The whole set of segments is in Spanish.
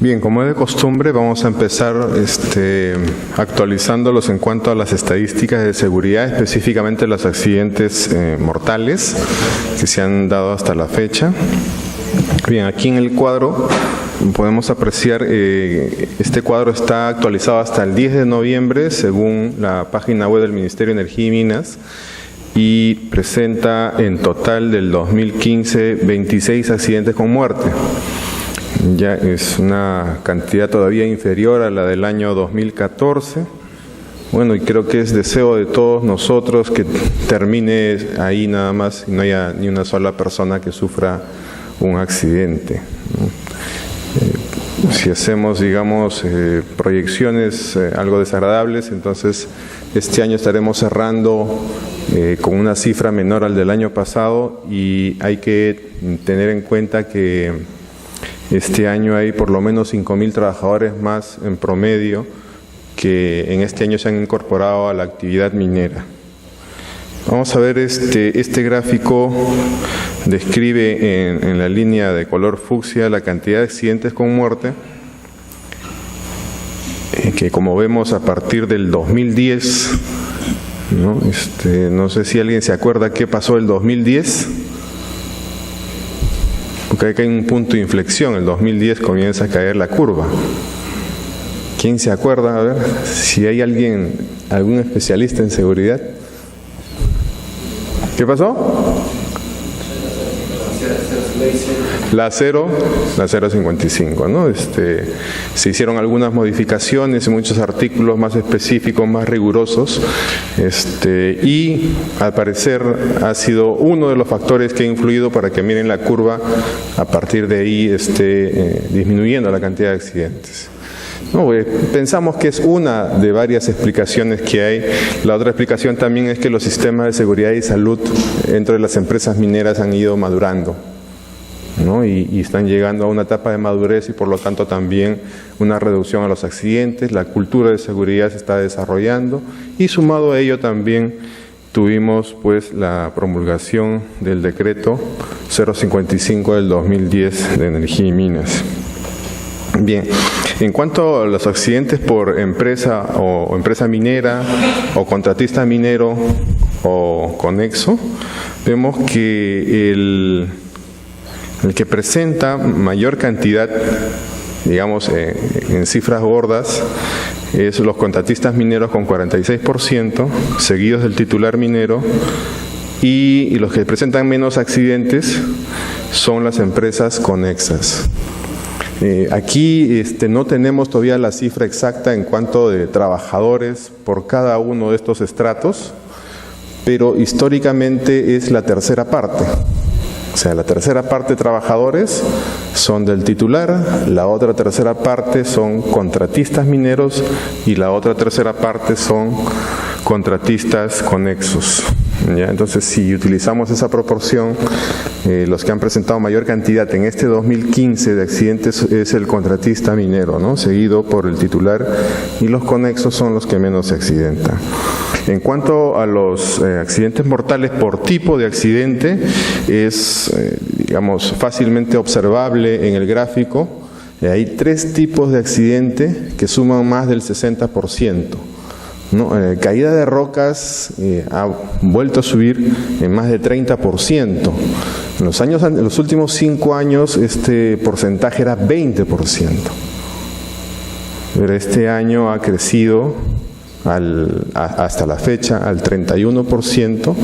Bien, como es de costumbre, vamos a empezar actualizándolos en cuanto a las estadísticas de seguridad, específicamente los accidentes mortales que se han dado hasta la fecha. Bien, aquí en el cuadro podemos apreciar, este cuadro está actualizado hasta el 10 de noviembre, según la página web del Ministerio de Energía y Minas, y presenta en total del 2015 26 accidentes con muerte. Ya es una cantidad todavía inferior a la del año 2014. Bueno, y creo que es deseo de todos nosotros que termine ahí nada más y no haya ni una sola persona que sufra un accidente. Si hacemos, digamos, proyecciones algo desagradables, entonces este año estaremos cerrando con una cifra menor al del año pasado, y hay que tener en cuenta que este año hay por lo menos 5.000 trabajadores más en promedio que en este año se han incorporado a la actividad minera. Vamos a ver, este gráfico describe en la línea de color fucsia la cantidad de accidentes con muerte, que como vemos a partir del 2010, no sé si alguien se acuerda qué pasó el 2010. Porque acá hay un punto de inflexión, el 2010 comienza a caer la curva. ¿Quién se acuerda? A ver, si hay algún especialista en seguridad. ¿Qué pasó? La 055, ¿no? Se hicieron algunas modificaciones y muchos artículos más específicos, más rigurosos, y al parecer ha sido uno de los factores que ha influido para que miren la curva, a partir de ahí disminuyendo la cantidad de accidentes. Pensamos que es una de varias explicaciones que hay. La otra explicación también es que los sistemas de seguridad y salud dentro de las empresas mineras han ido madurando, y están llegando a una etapa de madurez, y por lo tanto también una reducción a los accidentes. La cultura de seguridad se está desarrollando, y sumado a ello también tuvimos la promulgación del decreto 055 del 2010 de Energía y Minas. Bien, en cuanto a los accidentes por empresa o empresa minera o contratista minero o conexo, vemos que el que presenta mayor cantidad, digamos, en cifras gordas, es los contratistas mineros con 46%, seguidos del titular minero, y los que presentan menos accidentes son las empresas conexas. Aquí no tenemos todavía la cifra exacta en cuanto de trabajadores por cada uno de estos estratos, pero históricamente es la tercera parte. O sea, la tercera parte de trabajadores son del titular, la otra tercera parte son contratistas mineros y la otra tercera parte son contratistas conexos. ¿Ya? Entonces, si utilizamos esa proporción, los que han presentado mayor cantidad en este 2015 de accidentes es el contratista minero, seguido por el titular, y los conexos son los que menos se accidentan. En cuanto a los accidentes mortales por tipo de accidente, es digamos, fácilmente observable en el gráfico. Hay 3 tipos de accidente que suman más del 60%. Caída de rocas ha vuelto a subir en más de 30%. En los últimos 5 años este porcentaje era 20%. Pero este año ha crecido hasta la fecha al 31%.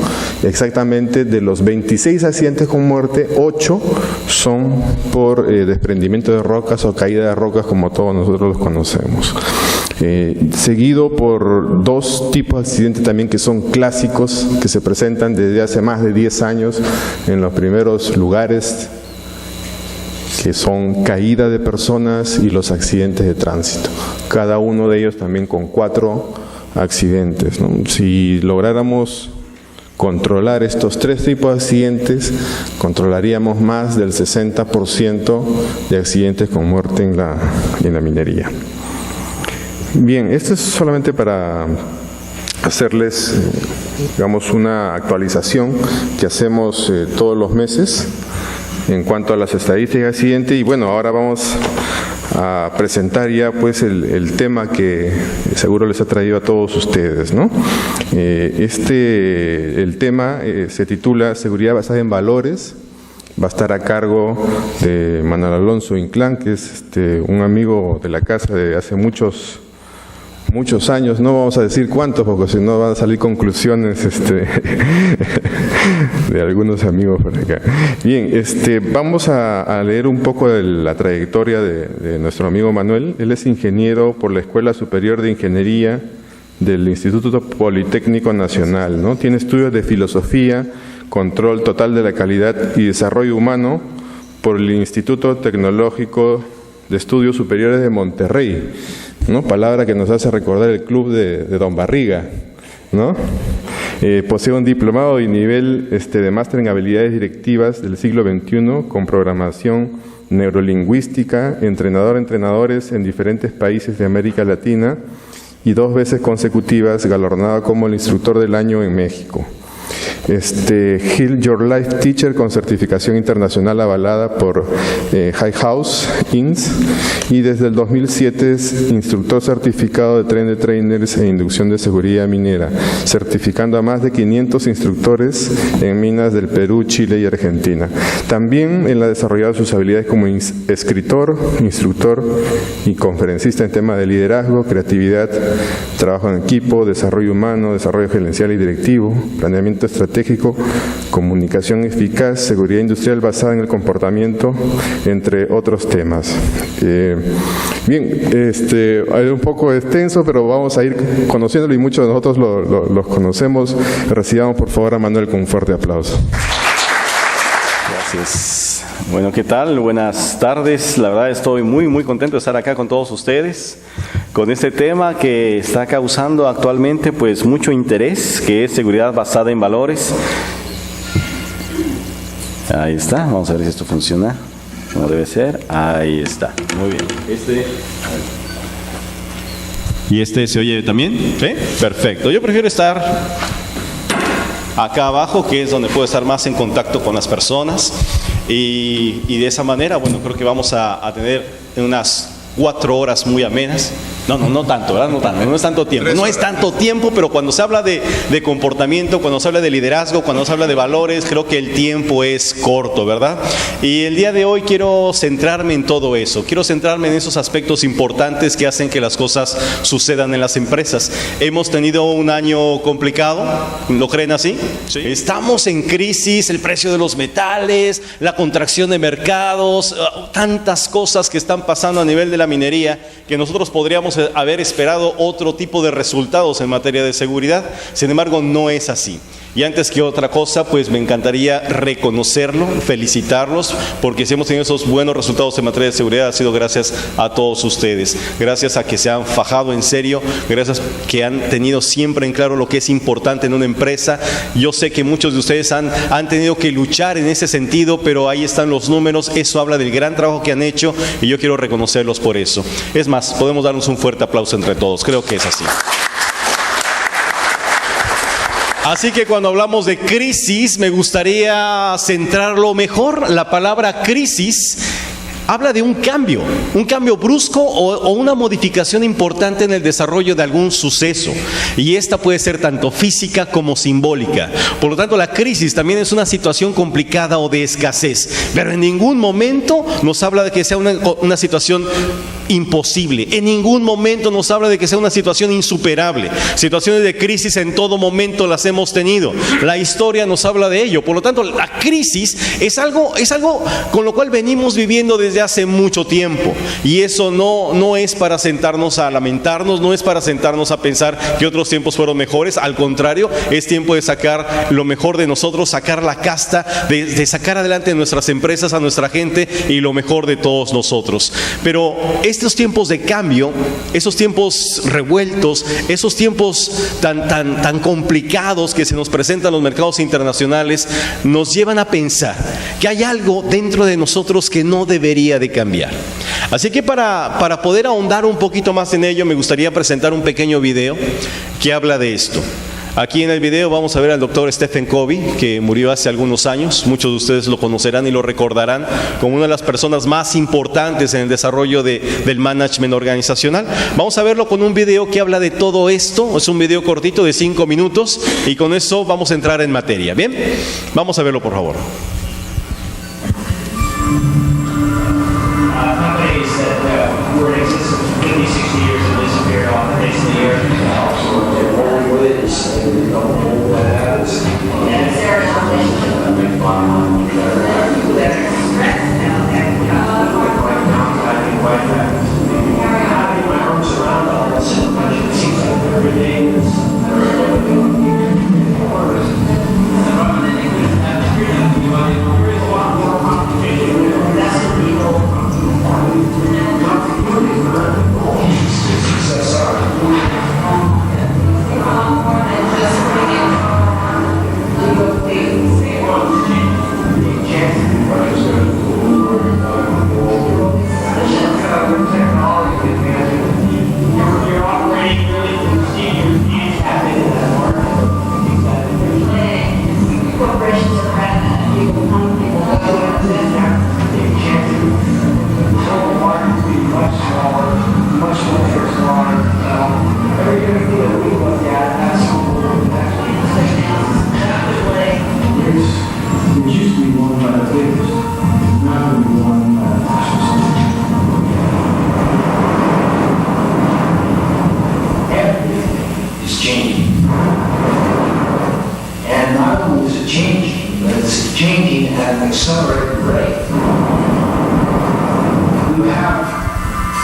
Exactamente de los 26 accidentes con muerte, 8 son por desprendimiento de rocas o caída de rocas, como todos nosotros los conocemos. Seguido por 2 tipos de accidentes también que son clásicos, que se presentan desde hace más de 10 años en los primeros lugares, que son caída de personas y los accidentes de tránsito. Cada uno de ellos también con 4 accidentes. Si lográramos controlar estos 3 tipos de accidentes, controlaríamos más del 60% de accidentes con muerte en la minería. Bien, esto es solamente para hacerles, digamos, una actualización que hacemos todos los meses en cuanto a las estadísticas de accidente. Y bueno, ahora vamos a presentar ya pues el tema que seguro les ha traído a todos ustedes, ¿no? El tema se titula Seguridad basada en valores. Va a estar a cargo de Manuel Alonso Inclán, que es un amigo de la casa de hace muchos años. No vamos a decir cuántos, porque si no van a salir conclusiones de algunos amigos por acá. Bien, vamos a leer un poco de la trayectoria de nuestro amigo Manuel. Él es ingeniero por la Escuela Superior de Ingeniería del Instituto Politécnico Nacional, ¿no? Tiene estudios de filosofía, control total de la calidad y desarrollo humano por el Instituto Tecnológico de Estudios Superiores de Monterrey, ¿no? Palabra que nos hace recordar el club de Don Barriga, ¿no? Posee un diplomado y nivel de máster en habilidades directivas del siglo XXI con programación neurolingüística, entrenadores en diferentes países de América Latina y 2 veces consecutivas galardonado como el instructor del año en México. Heal Your Life Teacher con certificación internacional avalada por High House Inc. y desde el 2007 es instructor certificado de trainers en inducción de seguridad minera, certificando a más de 500 instructores en minas del Perú, Chile y Argentina. También él ha desarrollado sus habilidades como escritor, instructor y conferencista en temas de liderazgo, creatividad, trabajo en equipo, desarrollo humano, desarrollo gerencial y directivo, planeamiento estratégico, comunicación eficaz, seguridad industrial basada en el comportamiento, entre otros temas. Bien, es un poco extenso, pero vamos a ir conociéndolo y muchos de nosotros los conocemos. Recibamos por favor a Manuel con un fuerte aplauso. Gracias. Bueno, ¿qué tal? Buenas tardes. La verdad estoy muy contento de estar acá con todos ustedes, con este tema que está causando actualmente pues mucho interés, que es seguridad basada en valores. Ahí está, vamos a ver si esto funciona como debe ser. Ahí está, muy bien. ¿Y se oye también? ¿Sí? Perfecto. Yo prefiero estar acá abajo, que es donde puedo estar más en contacto con las personas, y de esa manera, bueno, creo que vamos a tener unas 4 horas muy amenas. No tanto, ¿verdad? No es tanto tiempo. No es tanto tiempo, pero cuando se habla de comportamiento, cuando se habla de liderazgo, cuando se habla de valores, creo que el tiempo es corto, ¿verdad? Y el día de hoy quiero centrarme en todo eso. Quiero centrarme en esos aspectos importantes que hacen que las cosas sucedan en las empresas. Hemos tenido un año complicado, ¿lo creen así? Sí. Estamos en crisis, el precio de los metales, la contracción de mercados, tantas cosas que están pasando a nivel de la minería que nosotros podríamos haber esperado otro tipo de resultados en materia de seguridad. Sin embargo, no es así. Y antes que otra cosa, pues me encantaría reconocerlo, felicitarlos, porque si hemos tenido esos buenos resultados en materia de seguridad ha sido gracias a todos ustedes, gracias a que se han fajado en serio, gracias a que han tenido siempre en claro lo que es importante en una empresa. Yo sé que muchos de ustedes han tenido que luchar en ese sentido, pero ahí están los números, eso habla del gran trabajo que han hecho y yo quiero reconocerlos por eso. Es más, podemos darnos un fuerte aplauso entre todos, creo que es así. Así que cuando hablamos de crisis, me gustaría centrarlo mejor. La palabra crisis habla de un cambio brusco o una modificación importante en el desarrollo de algún suceso. Y esta puede ser tanto física como simbólica. Por lo tanto, la crisis también es una situación complicada o de escasez. Pero en ningún momento nos habla de que sea una situación imposible. En ningún momento nos habla de que sea una situación insuperable. Situaciones de crisis en todo momento las hemos tenido. La historia nos habla de ello. Por lo tanto, la crisis es algo con lo cual venimos viviendo desde hace mucho tiempo, y eso no es para sentarnos a lamentarnos, no es para sentarnos a pensar que otros tiempos fueron mejores. Al contrario, es tiempo de sacar lo mejor de nosotros, sacar la casta, de sacar adelante nuestras empresas, a nuestra gente y lo mejor de todos nosotros. Pero estos tiempos de cambio, esos tiempos revueltos, esos tiempos tan complicados que se nos presentan en los mercados internacionales, nos llevan a pensar que hay algo dentro de nosotros que no debería de cambiar. Así que para poder ahondar un poquito más en ello, me gustaría presentar un pequeño video que habla de esto. Aquí en el video vamos a ver al doctor Stephen Covey, que murió hace algunos años. Muchos de ustedes lo conocerán y lo recordarán como una de las personas más importantes en el desarrollo del management organizacional. Vamos a verlo con un video que habla de todo esto. Es un video cortito de 5 minutos y con eso vamos a entrar en materia. Bien, vamos a verlo, por favor. Companies that were in existence for 50, 60 years have disappeared off the face of the earth.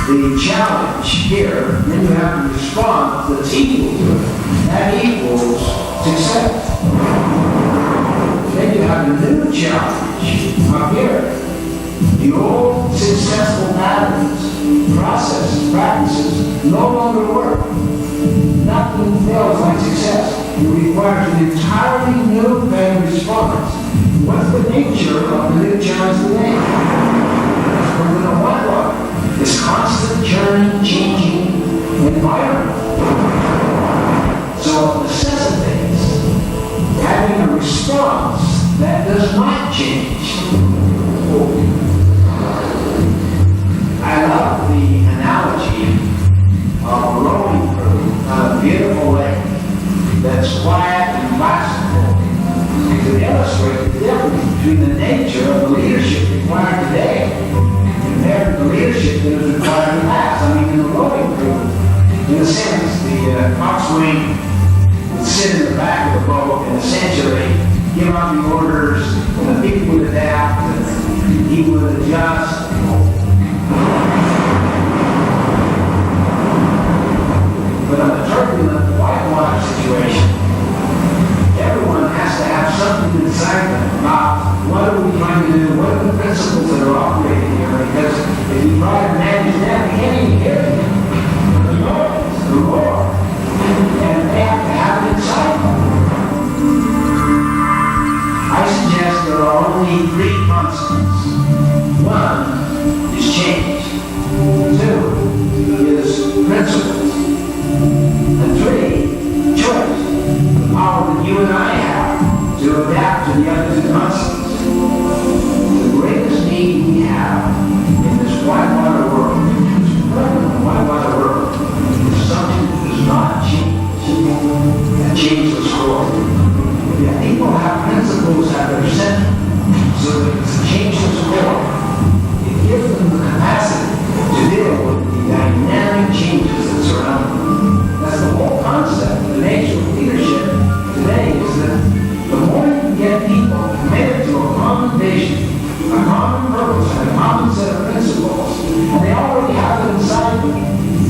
The challenge here, then you have to respond that's equal to it. That equals success. Then you have a new challenge up here. The old successful patterns, processes, practices no longer work. Nothing feels like success. It requires an entirely new kind of response. What's the nature of the new challenge today? We're going to what? This constant churning, changing environment. So it necessitates having a response that does not change. I love the analogy of a rowing crew on a beautiful lake that's quiet and classical to illustrate the difference between the nature of the leadership required today compared to the leadership that was required in the past. I mean, in the rowing crew, in a sense, the coxswain would sit in the back of the boat and essentially give out the orders, and the people would adapt, and he would adjust. But in a turbulent whitewater situation, everyone has to have something to decide about what are we trying to do, what are the principles that are operating here, because if you try to manage that, you can't even hear it. The noise, the roar, and they have to have it inside them. I suggest there are only 3 constants. 1 is change. 2 is principles. And 3, choice. The power that you and I have to adapt to the other 2 constants. The greatest need we have in this whitewater world, this permanent whitewater world, is something that does not change. That changes the score. If people have principles at their center, so that it's change the score, it gives them the capacity to deal with the dynamic changes that surround them. That's the whole concept. The nature of leadership today is that the more you can get people committed to a common vision, a common purpose, and a common set of principles, and they already have it inside them,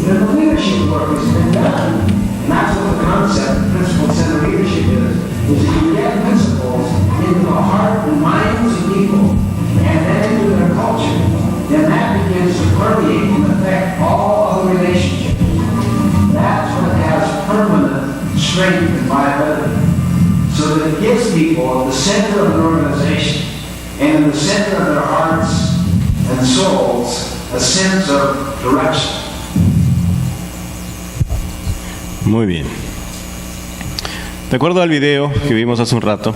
then the leadership work has been done. And that's what the concept, principle-centered leadership is that you get principles into the heart and minds of people, and then into their culture. Then that begins to permeate and affect all other relationships. That's what has permanent strength and viability. So that it gives people at the center of an organization and in the center of their hearts and souls a sense of direction. Muy bien. De acuerdo al video que vimos hace un rato,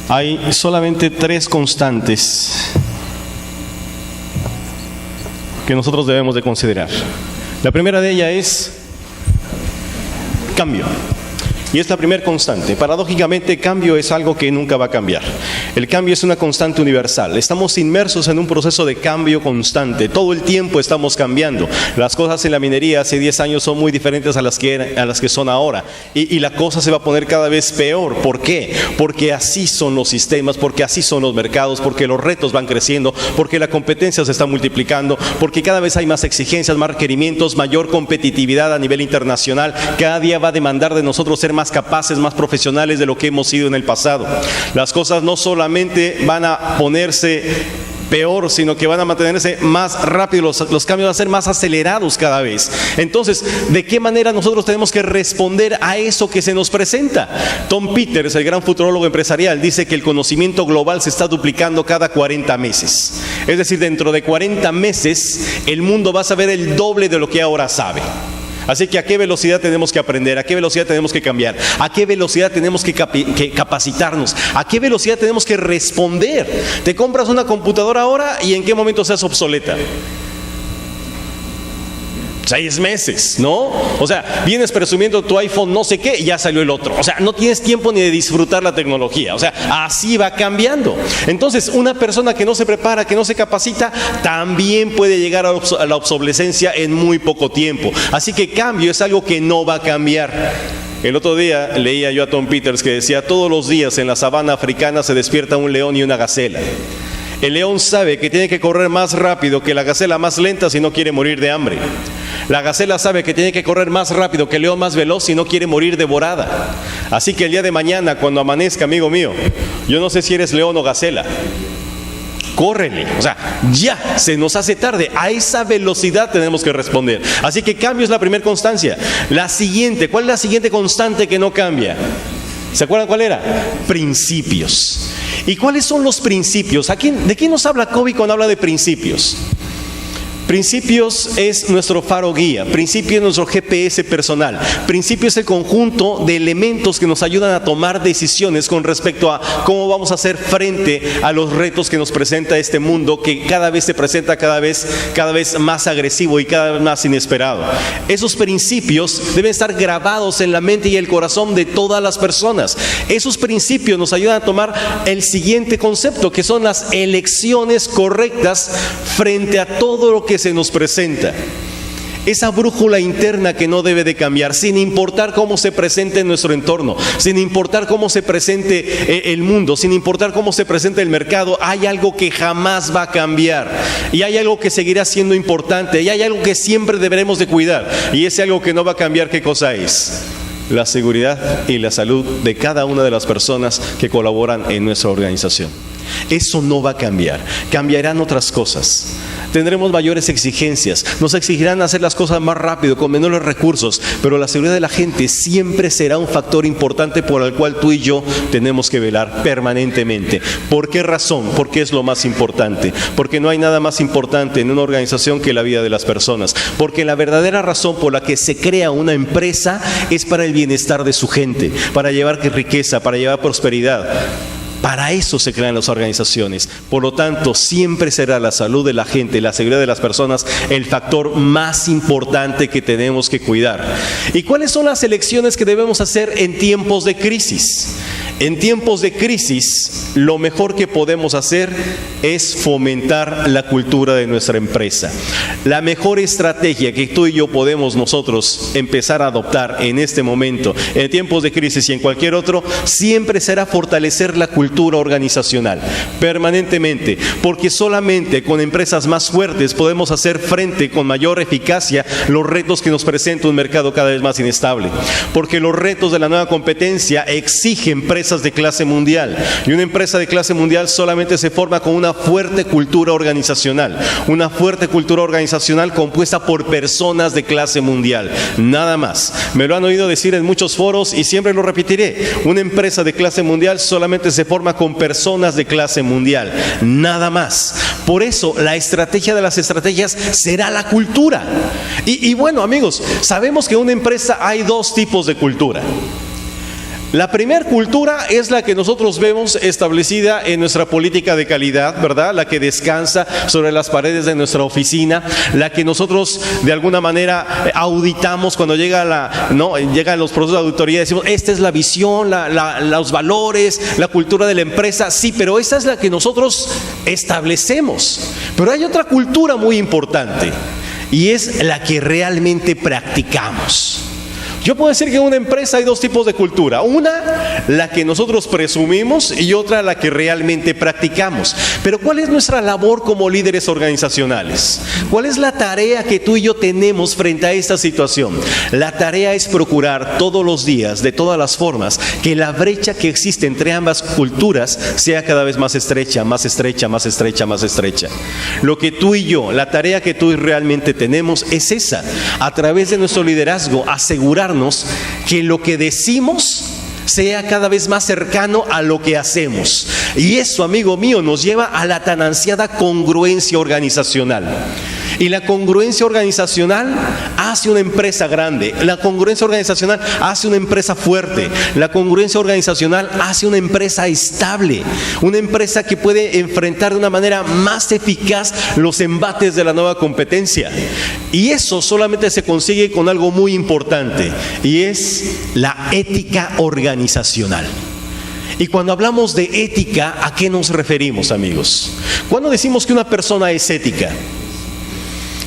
hay solamente 3 constantes que nosotros debemos de considerar. La primera de ellas es cambio. Y es la primera constante. Paradójicamente, cambio es algo que nunca va a cambiar. El cambio es una constante universal. Estamos inmersos en un proceso de cambio constante. Todo el tiempo estamos cambiando. Las cosas en la minería hace 10 años son muy diferentes a las que son ahora. Y la cosa se va a poner cada vez peor. ¿Por qué? Porque así son los sistemas, porque así son los mercados, porque los retos van creciendo, porque la competencia se está multiplicando, porque cada vez hay más exigencias, más requerimientos, mayor competitividad a nivel internacional. Cada día va a demandar de nosotros ser más capaces, más profesionales de lo que hemos sido en el pasado. Las cosas no solamente van a ponerse peor, sino que van a mantenerse más rápidos, los cambios van a ser más acelerados cada vez. Entonces, ¿de qué manera nosotros tenemos que responder a eso que se nos presenta? Tom Peters, el gran futurólogo empresarial, dice que el conocimiento global se está duplicando cada 40 meses. Es decir, dentro de 40 meses, el mundo va a saber el doble de lo que ahora sabe. Así que ¿a qué velocidad tenemos que aprender? ¿A qué velocidad tenemos que cambiar? ¿A qué velocidad tenemos que capacitarnos? ¿A qué velocidad tenemos que responder? Te compras una computadora ahora y ¿en qué momento seas obsoleta? 6 meses, ¿no? O sea, vienes presumiendo tu iPhone no sé qué y ya salió el otro. O sea, no tienes tiempo ni de disfrutar la tecnología. O sea, así va cambiando. Entonces, una persona que no se prepara, que no se capacita, también puede llegar a la obsolescencia en muy poco tiempo. Así que cambio es algo que no va a cambiar. El otro día leía yo a Tom Peters que decía: todos los días en la sabana africana se despierta un león y una gacela. El león sabe que tiene que correr más rápido que la gacela más lenta si no quiere morir de hambre. La gacela sabe que tiene que correr más rápido que el león más veloz si no quiere morir devorada. Así que el día de mañana, cuando amanezca, amigo mío, yo no sé si eres león o gacela, córrele, o sea, ya se nos hace tarde. A esa velocidad tenemos que responder. Así que cambio es la primera constancia. La siguiente, ¿cuál es la siguiente constante que no cambia? ¿Se acuerdan cuál era? Principios. ¿Y cuáles son los principios? ¿De quién nos habla Covey cuando habla de principios? Principios es nuestro faro guía, principio es nuestro GPS personal, principio es el conjunto de elementos que nos ayudan a tomar decisiones con respecto a cómo vamos a hacer frente a los retos que nos presenta este mundo, que cada vez se presenta cada vez más agresivo y cada vez más inesperado. Esos principios deben estar grabados en la mente y el corazón de todas las personas. Esos principios nos ayudan a tomar el siguiente concepto, que son las elecciones correctas frente a todo lo que se nos presenta. Esa brújula interna que no debe de cambiar, sin importar cómo se presente en nuestro entorno, sin importar cómo se presente el mundo, sin importar cómo se presente el mercado, hay algo que jamás va a cambiar y hay algo que seguirá siendo importante y hay algo que siempre deberemos de cuidar, y ese algo que no va a cambiar, ¿qué cosa es? La seguridad y la salud de cada una de las personas que colaboran en nuestra organización. Eso no va a cambiar, cambiarán otras cosas. Tendremos mayores exigencias, nos exigirán hacer las cosas más rápido, con menores recursos, pero la seguridad de la gente siempre será un factor importante por el cual tú y yo tenemos que velar permanentemente. ¿Por qué razón? Porque es lo más importante, porque no hay nada más importante en una organización que la vida de las personas, porque la verdadera razón por la que se crea una empresa es para el bienestar de su gente, para llevar riqueza, para llevar prosperidad. Para eso se crean las organizaciones. Por lo tanto, siempre será la salud de la gente, la seguridad de las personas, el factor más importante que tenemos que cuidar. ¿Y cuáles son las elecciones que debemos hacer en tiempos de crisis? En tiempos de crisis, lo mejor que podemos hacer es fomentar la cultura de nuestra empresa. La mejor estrategia que tú y yo podemos nosotros empezar a adoptar en este momento, en tiempos de crisis y en cualquier otro, siempre será fortalecer la cultura organizacional, permanentemente, porque solamente con empresas más fuertes podemos hacer frente con mayor eficacia los retos que nos presenta un mercado cada vez más inestable, porque los retos de la nueva competencia exigen empresas de clase mundial, y una empresa de clase mundial solamente se forma con una fuerte cultura organizacional, una fuerte cultura organizacional compuesta por personas de clase mundial, nada más. Me lo han oído decir en muchos foros y siempre lo repetiré: una empresa de clase mundial solamente se forma con personas de clase mundial, nada más. Por eso la estrategia de las estrategias será la cultura. Y bueno, amigos, sabemos que en una empresa hay dos tipos de cultura. La primera cultura es la que nosotros vemos establecida en nuestra política de calidad, ¿verdad? La que descansa sobre las paredes de nuestra oficina, la que nosotros de alguna manera auditamos cuando llegan los procesos de auditoría, decimos, esta es la visión, los valores, la cultura de la empresa. Sí, pero esa es la que nosotros establecemos. Pero hay otra cultura muy importante y es la que realmente practicamos. Yo puedo decir que en una empresa hay dos tipos de cultura. Una, la que nosotros presumimos, y otra, la que realmente practicamos. Pero ¿cuál es nuestra labor como líderes organizacionales? ¿Cuál es la tarea que tú y yo tenemos frente a esta situación? La tarea es procurar todos los días, de todas las formas, que la brecha que existe entre ambas culturas sea cada vez más estrecha, más estrecha, más estrecha, más estrecha. Lo que tú y yo, la tarea que tú y realmente tenemos es esa. A través de nuestro liderazgo, asegurarnos que lo que decimos sea cada vez más cercano a lo que hacemos. Y eso, amigo mío, nos lleva a la tan ansiada congruencia organizacional. Y la congruencia organizacional hace una empresa grande. La congruencia organizacional hace una empresa fuerte. La congruencia organizacional hace una empresa estable. Una empresa que puede enfrentar de una manera más eficaz los embates de la nueva competencia. Y eso solamente se consigue con algo muy importante, y es la ética organizacional. Y cuando hablamos de ética, ¿a qué nos referimos, amigos? ¿Cuándo decimos que una persona es ética?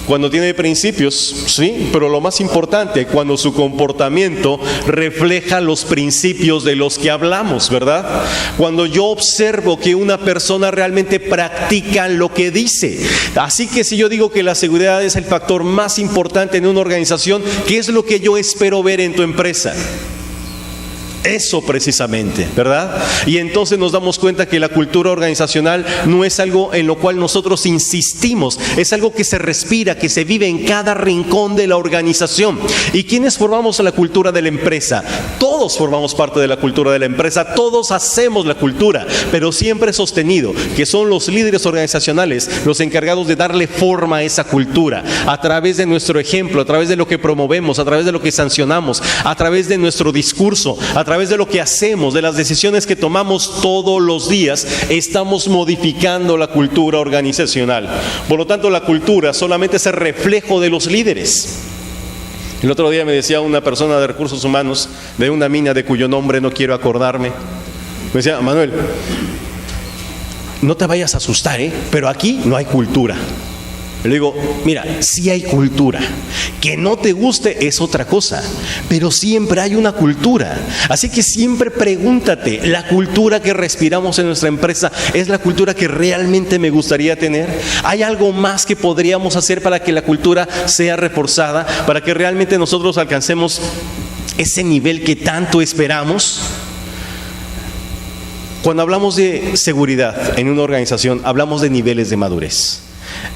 Cuando tiene principios, sí, pero lo más importante, cuando su comportamiento refleja los principios de los que hablamos, ¿verdad? Cuando yo observo que una persona realmente practica lo que dice. Así que si yo digo que la seguridad es el factor más importante en una organización, ¿qué es lo que yo espero ver en tu empresa? Eso precisamente, ¿verdad? Y entonces nos damos cuenta que la cultura organizacional no es algo en lo cual nosotros insistimos, es algo que se respira, que se vive en cada rincón de la organización. ¿Y quiénes formamos la cultura de la empresa? Todos formamos parte de la cultura de la empresa, todos hacemos la cultura, pero siempre he sostenido que son los líderes organizacionales los encargados de darle forma a esa cultura, a través de nuestro ejemplo, a través de lo que promovemos, a través de lo que sancionamos, a través de nuestro discurso, a través de lo que hacemos, de las decisiones que tomamos todos los días. Estamos modificando la cultura organizacional. Por lo tanto, la cultura solamente es el reflejo de los líderes. El otro día me decía una persona de recursos humanos de una mina de cuyo nombre no quiero acordarme. Me decía, Manuel, no te vayas a asustar, pero aquí no hay cultura. Le digo, mira, sí hay cultura. Que no te guste es otra cosa, pero siempre hay una cultura. Así que siempre pregúntate, ¿la cultura que respiramos en nuestra empresa es la cultura que realmente me gustaría tener? ¿Hay algo más que podríamos hacer para que la cultura sea reforzada, para que realmente nosotros alcancemos ese nivel que tanto esperamos? Cuando hablamos de seguridad en una organización, hablamos de niveles de madurez.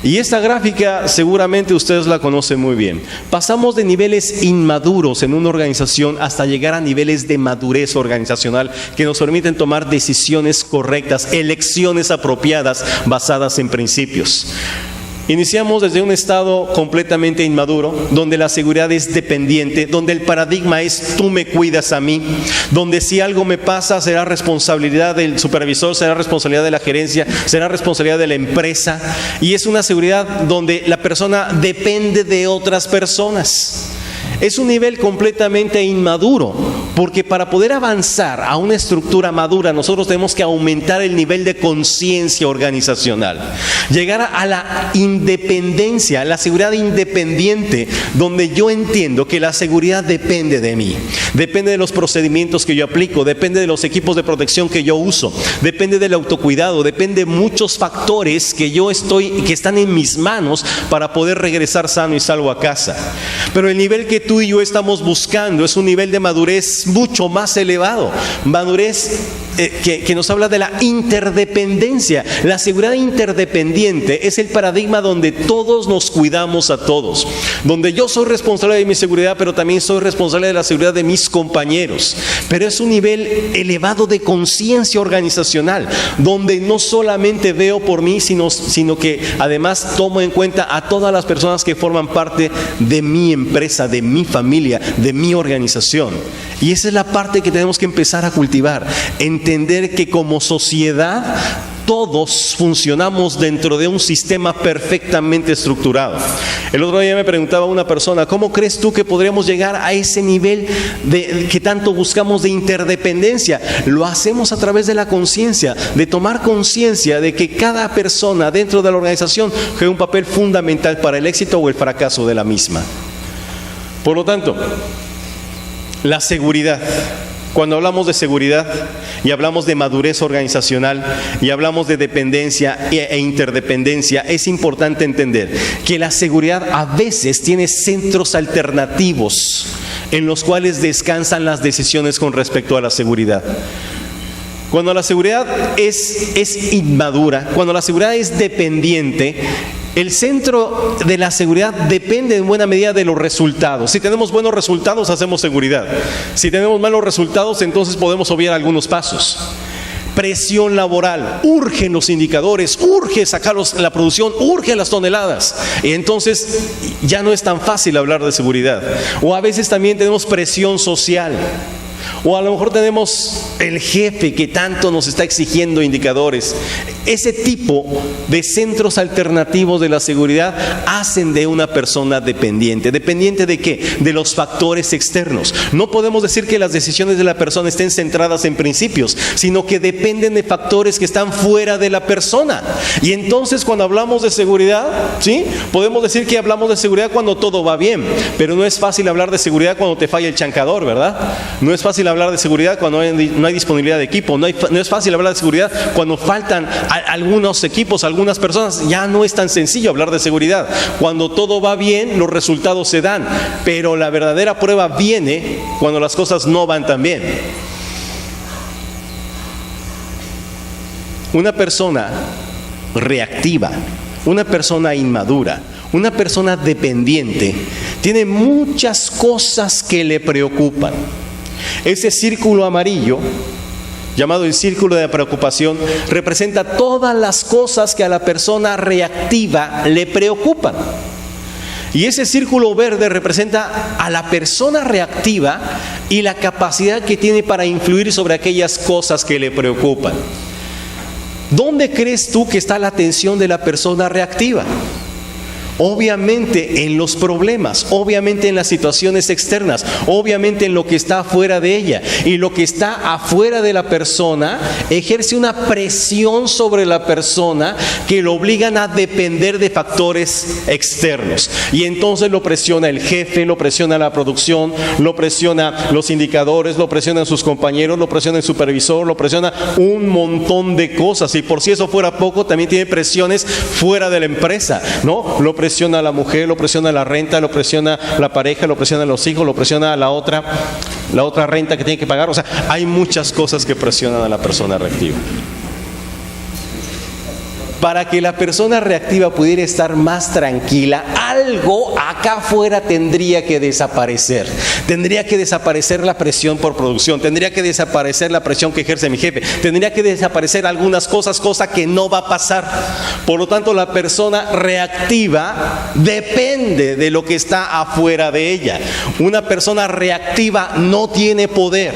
Y esta gráfica seguramente ustedes la conocen muy bien. Pasamos de niveles inmaduros en una organización hasta llegar a niveles de madurez organizacional que nos permiten tomar decisiones correctas, elecciones apropiadas basadas en principios. Iniciamos desde un estado completamente inmaduro, donde la seguridad es dependiente, donde el paradigma es tú me cuidas a mí, donde si algo me pasa será responsabilidad del supervisor, será responsabilidad de la gerencia, será responsabilidad de la empresa, y es una seguridad donde la persona depende de otras personas. Es un nivel completamente inmaduro, porque para poder avanzar a una estructura madura nosotros tenemos que aumentar el nivel de conciencia organizacional, llegar a la independencia, la seguridad independiente, donde yo entiendo que la seguridad depende de mí, depende de los procedimientos que yo aplico, depende de los equipos de protección que yo uso, depende del autocuidado, depende de muchos factores que están en mis manos para poder regresar sano y salvo a casa. Pero el nivel que tú y yo estamos buscando es un nivel de madurez mucho más elevado, madurez que nos habla de la interdependencia. La seguridad interdependiente es el paradigma donde todos nos cuidamos a todos, donde yo soy responsable de mi seguridad, pero también soy responsable de la seguridad de mis compañeros. Pero es un nivel elevado de conciencia organizacional, donde no solamente veo por mí, sino que además tomo en cuenta a todas las personas que forman parte de mi empresa, de mi familia, de mi organización. Y esa es la parte que tenemos que empezar a cultivar. Entender que como sociedad todos funcionamos dentro de un sistema perfectamente estructurado. El otro día me preguntaba una persona, ¿cómo crees tú que podríamos llegar a ese nivel que tanto buscamos de interdependencia? Lo hacemos a través de la conciencia, de tomar conciencia de que cada persona dentro de la organización juega un papel fundamental para el éxito o el fracaso de la misma. Por lo tanto, la seguridad. Cuando hablamos de seguridad y hablamos de madurez organizacional y hablamos de dependencia e interdependencia, es importante entender que la seguridad a veces tiene centros alternativos en los cuales descansan las decisiones con respecto a la seguridad. Cuando la seguridad es inmadura, cuando la seguridad es dependiente, el centro de la seguridad depende en buena medida de los resultados. Si tenemos buenos resultados, hacemos seguridad. Si tenemos malos resultados, entonces podemos obviar algunos pasos. Presión laboral, urgen los indicadores, urge sacar la producción, urgen las toneladas. Y entonces ya no es tan fácil hablar de seguridad. O a veces también tenemos presión social. O a lo mejor tenemos el jefe que tanto nos está exigiendo indicadores. Ese tipo de centros alternativos de la seguridad hacen de una persona dependiente. ¿Dependiente de qué? De los factores externos. No podemos decir que las decisiones de la persona estén centradas en principios, sino que dependen de factores que están fuera de la persona. Y entonces cuando hablamos de seguridad, ¿sí? Podemos decir que hablamos de seguridad cuando todo va bien, pero no es fácil hablar de seguridad cuando te falla el chancador, ¿verdad? No es fácil hablar de seguridad cuando no hay disponibilidad de equipo, no es fácil hablar de seguridad cuando faltan algunos equipos, algunas personas. Ya no es tan sencillo hablar de seguridad. Cuando todo va bien, los resultados se dan, pero la verdadera prueba viene cuando las cosas no van tan bien. Una persona reactiva, una persona inmadura, una persona dependiente, tiene muchas cosas que le preocupan. Ese círculo amarillo, llamado el círculo de preocupación, representa todas las cosas que a la persona reactiva le preocupan. Y ese círculo verde representa a la persona reactiva y la capacidad que tiene para influir sobre aquellas cosas que le preocupan. ¿Dónde crees tú que está la atención de la persona reactiva? Obviamente en los problemas, obviamente en las situaciones externas, obviamente en lo que está afuera de ella. Y lo que está afuera de la persona ejerce una presión sobre la persona que lo obligan a depender de factores externos. Y entonces lo presiona el jefe, lo presiona la producción, lo presiona los indicadores, lo presionan sus compañeros, lo presiona el supervisor, lo presiona un montón de cosas. Y por si eso fuera poco, también tiene presiones fuera de la empresa, ¿no? Lo presiona a la mujer, lo presiona la renta, lo presiona la pareja, lo presiona a los hijos, lo presiona a la otra renta que tiene que pagar. O sea, hay muchas cosas que presionan a la persona reactiva. Para que la persona reactiva pudiera estar más tranquila, algo acá afuera tendría que desaparecer. Tendría que desaparecer la presión por producción, tendría que desaparecer la presión que ejerce mi jefe, tendría que desaparecer algunas cosas, cosa que no va a pasar. Por lo tanto, la persona reactiva depende de lo que está afuera de ella. Una persona reactiva no tiene poder.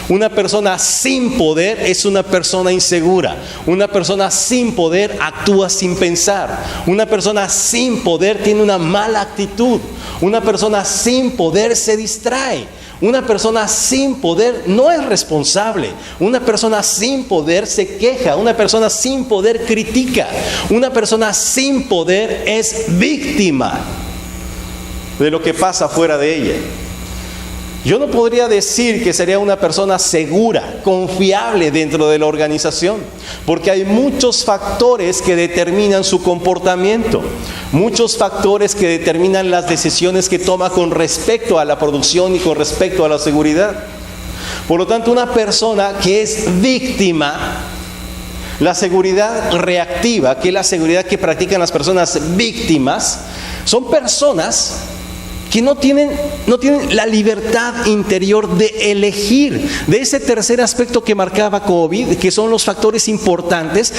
Una persona sin poder es una persona insegura. Una persona sin poder actúa sin pensar. Una persona sin poder tiene una mala actitud. Una persona sin poder se distrae. Una persona sin poder no es responsable. Una persona sin poder se queja. Una persona sin poder critica. Una persona sin poder es víctima de lo que pasa fuera de ella. Yo no podría decir que sería una persona segura, confiable dentro de la organización, porque hay muchos factores que determinan su comportamiento, muchos factores que determinan las decisiones que toma con respecto a la producción y con respecto a la seguridad. Por lo tanto, una persona que es víctima, la seguridad reactiva, que es la seguridad que practican las personas víctimas, son personas que no tienen la libertad interior de elegir. De ese tercer aspecto que marcaba COVID, que son los factores importantes,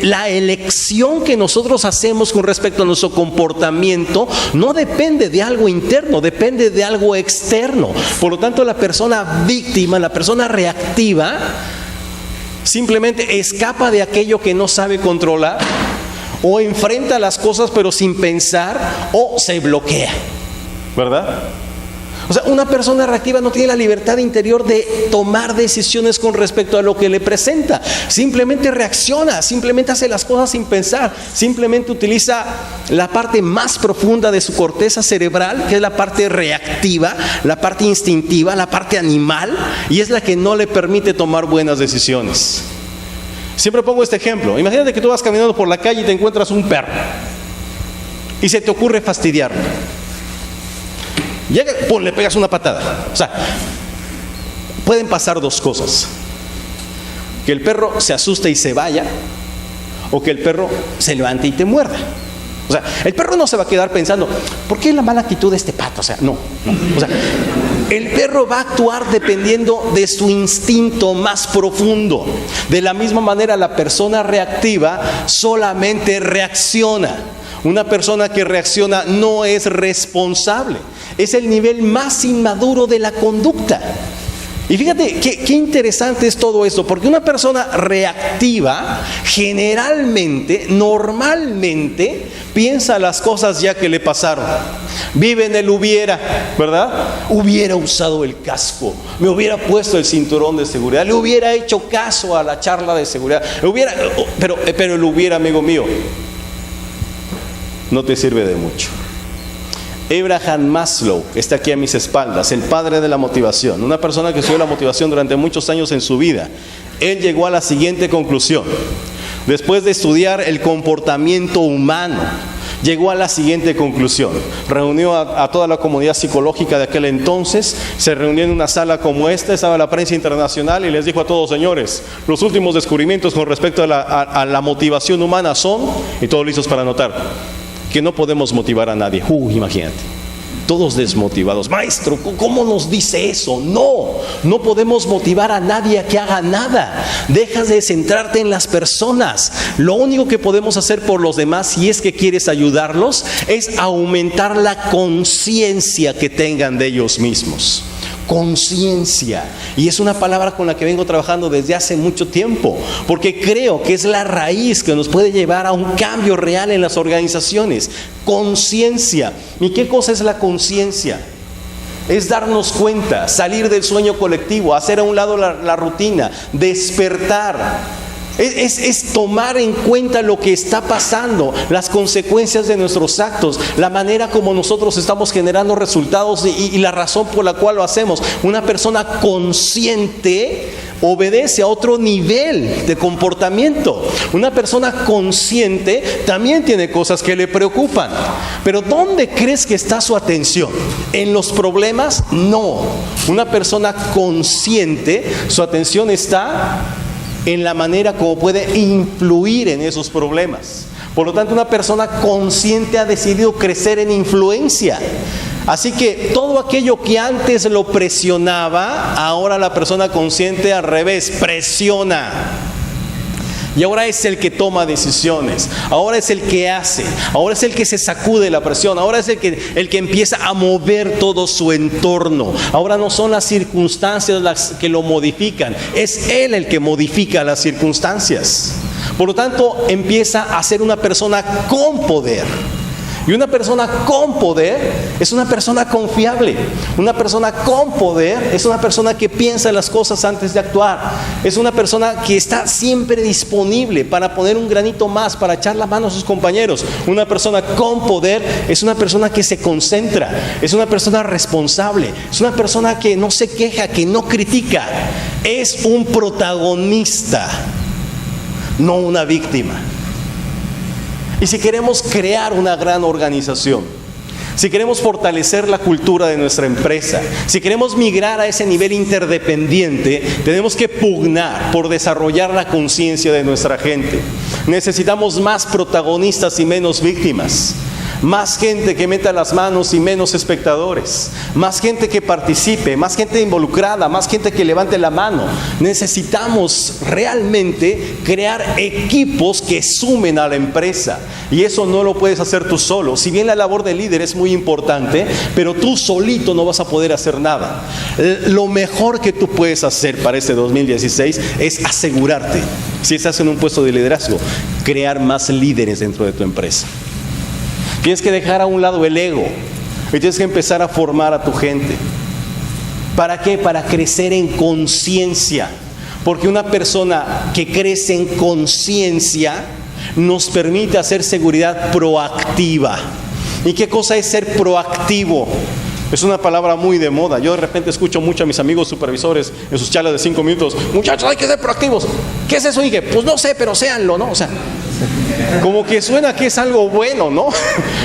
la elección que nosotros hacemos con respecto a nuestro comportamiento no depende de algo interno, depende de algo externo. Por lo tanto, la persona víctima, la persona reactiva, simplemente escapa de aquello que no sabe controlar, o enfrenta las cosas pero sin pensar, o se bloquea, ¿verdad? O sea, una persona reactiva no tiene la libertad interior de tomar decisiones con respecto a lo que le presenta. Simplemente reacciona, simplemente hace las cosas sin pensar, simplemente utiliza la parte más profunda de su corteza cerebral, que es la parte reactiva, la parte instintiva, la parte animal, y es la que no le permite tomar buenas decisiones. Siempre pongo este ejemplo. Imagínate que tú vas caminando por la calle y te encuentras un perro y se te ocurre fastidiarlo. Llega, pum, le pegas una patada. O sea, pueden pasar dos cosas: que el perro se asuste y se vaya, o que el perro se levante y te muerda. O sea, el perro no se va a quedar pensando, ¿por qué la mala actitud de este pato? O sea, no. O sea, el perro va a actuar dependiendo de su instinto más profundo. De la misma manera, la persona reactiva solamente reacciona. Una persona que reacciona no es responsable. Es el nivel más inmaduro de la conducta. Y fíjate qué interesante es todo esto, porque una persona reactiva generalmente, normalmente, piensa las cosas ya que le pasaron. Vive en el hubiera, ¿verdad? Hubiera usado el casco, me hubiera puesto el cinturón de seguridad, le hubiera hecho caso a la charla de seguridad, pero el hubiera, amigo mío, no te sirve de mucho. Abraham Maslow está aquí a mis espaldas, el padre de la motivación, una persona que estudió la motivación durante muchos años en su vida. Él llegó a la siguiente conclusión: después de estudiar el comportamiento humano, llegó a la siguiente conclusión. Reunió a toda la comunidad psicológica de aquel entonces, se reunió en una sala como esta, estaba la prensa internacional, y les dijo a todos: señores, los últimos descubrimientos con respecto a la motivación humana son, y todos listos para anotar, que no podemos motivar a nadie. Imagínate, todos desmotivados. Maestro, ¿cómo nos dice eso? No podemos motivar a nadie a que haga nada. Dejas de centrarte en las personas. Lo único que podemos hacer por los demás, si es que quieres ayudarlos, es aumentar la conciencia que tengan de ellos mismos. Conciencia. Y es una palabra con la que vengo trabajando desde hace mucho tiempo, porque creo que es la raíz que nos puede llevar a un cambio real en las organizaciones. Conciencia. ¿Y qué cosa es la conciencia? Es darnos cuenta, salir del sueño colectivo, hacer a un lado la rutina, despertar. Es tomar en cuenta lo que está pasando, las consecuencias de nuestros actos, la manera como nosotros estamos generando resultados y la razón por la cual lo hacemos. Una persona consciente obedece a otro nivel de comportamiento. Una persona consciente también tiene cosas que le preocupan. Pero ¿dónde crees que está su atención? ¿En los problemas? No. Una persona consciente, su atención está en la manera como puede influir en esos problemas. Por lo tanto, una persona consciente ha decidido crecer en influencia. Así que todo aquello que antes lo presionaba, ahora la persona consciente al revés, presiona. Y ahora es el que toma decisiones, ahora es el que hace, ahora es el que se sacude la presión, ahora es el que empieza a mover todo su entorno. Ahora no son las circunstancias las que lo modifican, es él el que modifica las circunstancias. Por lo tanto, empieza a ser una persona con poder. Y una persona con poder es una persona confiable. Una persona con poder es una persona que piensa las cosas antes de actuar. Es una persona que está siempre disponible para poner un granito más, para echar la mano a sus compañeros. Una persona con poder es una persona que se concentra. Es una persona responsable. Es una persona que no se queja, que no critica. Es un protagonista, no una víctima. Y si queremos crear una gran organización, si queremos fortalecer la cultura de nuestra empresa, si queremos migrar a ese nivel interdependiente, tenemos que pugnar por desarrollar la conciencia de nuestra gente. Necesitamos más protagonistas y menos víctimas. más gente que meta las manos y menos espectadores, más gente que participe, más gente involucrada, más gente que levante la mano. Necesitamos realmente crear equipos que sumen a la empresa, y eso no lo puedes hacer tú solo. Si bien la labor de líder es muy importante, pero tú solito no vas a poder hacer nada. Lo mejor que tú puedes hacer para este 2016 es asegurarte, si estás en un puesto de liderazgo, crear más líderes dentro de tu empresa. Tienes que dejar a un lado el ego y tienes que empezar a formar a tu gente. ¿Para qué? Para crecer en conciencia. Porque una persona que crece en conciencia nos permite hacer seguridad proactiva. ¿Y qué cosa es ser proactivo? Es una palabra muy de moda. Yo de repente escucho mucho a mis amigos supervisores en sus charlas de 5 minutos. Muchachos, hay que ser proactivos. ¿Qué es eso? Y que, pues no sé, pero séanlo, ¿no? O sea, como que suena que es algo bueno, ¿no?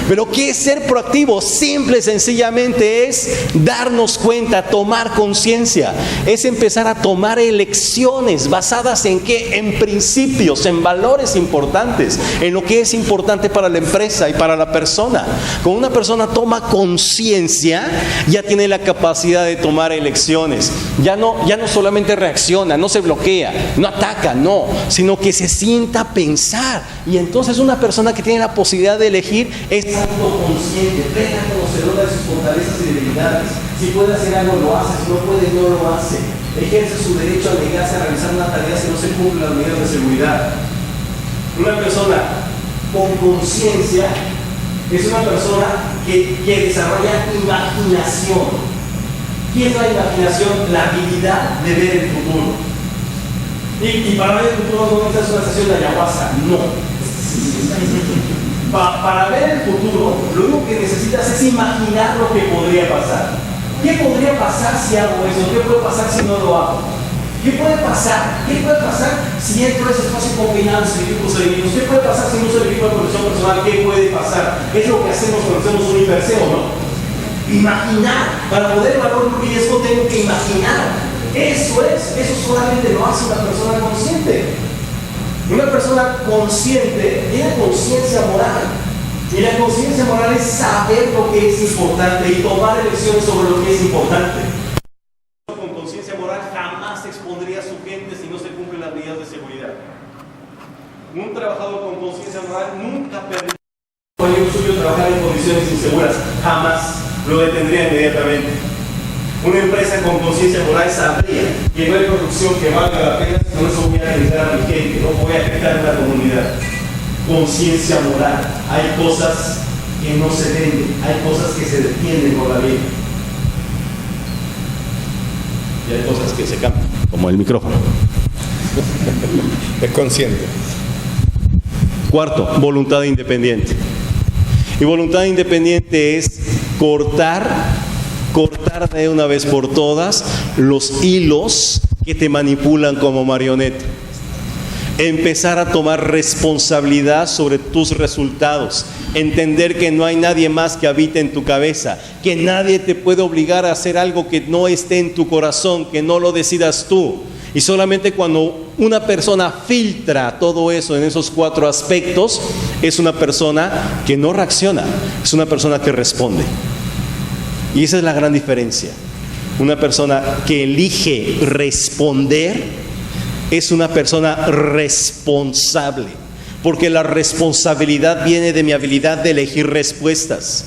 Pero ¿qué es ser proactivo? Simple y sencillamente es darnos cuenta, tomar conciencia. Es empezar a tomar elecciones basadas en ¿qué? En principios, en valores importantes, en lo que es importante para la empresa y para la persona. Cuando una persona toma conciencia, ya tiene la capacidad de tomar elecciones. Ya no solamente reacciona, no se bloquea, no ataca, no, sino que se sienta a pensar. Y entonces una persona que tiene la posibilidad de elegir es autoconsciente, plena conocedora de sus fortalezas y debilidades. Si puede hacer algo, lo hace; si no puede, no lo hace. Ejerce su derecho a negarse a realizar una tarea si no se cumplen las medidas de seguridad. Una persona con conciencia es una persona que desarrolla imaginación. ¿Qué es la imaginación? La habilidad de ver el futuro. Y para ver el futuro no necesitas una sesión de ayahuasca, no. Para ver el futuro, lo único que necesitas es imaginar lo que podría pasar. ¿Qué podría pasar si hago eso? ¿Qué puede pasar si no lo hago? ¿Qué puede pasar? ¿Qué puede pasar si entro a ese espacio combinado y equipos enemigos? ¿Qué puede pasar si no uso el equipo de protección personal? ¿Qué puede pasar? Es lo que hacemos cuando hacemos un hiperseo, ¿no? Imaginar. Para poder evaluar un riesgo tengo que imaginar. Eso solamente lo hace una persona consciente. Una persona consciente tiene conciencia moral. Y la conciencia moral es saber lo que es importante y tomar elecciones sobre lo que es importante. Con conciencia moral jamás expondría a su gente si no se cumplen las medidas de seguridad. Un trabajador con conciencia moral nunca perdería a un compañero suyo trabajar en condiciones inseguras. Jamás lo detendría inmediatamente. Una empresa con conciencia moral sabría que no hay producción que valga la pena si no eso voy a arriesgar a mi gente, no voy a afectar a la comunidad. Conciencia moral. Hay cosas que no se venden, hay cosas que se detienen por la vida. Y hay cosas que se cambian, como el micrófono. Es consciente. Cuarto, voluntad independiente. Y voluntad independiente es cortar de una vez por todas los hilos que te manipulan como marioneta. Empezar a tomar responsabilidad sobre tus resultados. Entender que no hay nadie más que habite en tu cabeza, que nadie te puede obligar a hacer algo que no esté en tu corazón, que no lo decidas tú. Y solamente cuando una persona filtra todo eso en esos 4 aspectos, es una persona que no reacciona, es una persona que responde. Y esa es la gran diferencia. Una persona que elige responder es una persona responsable, porque la responsabilidad viene de mi habilidad de elegir respuestas.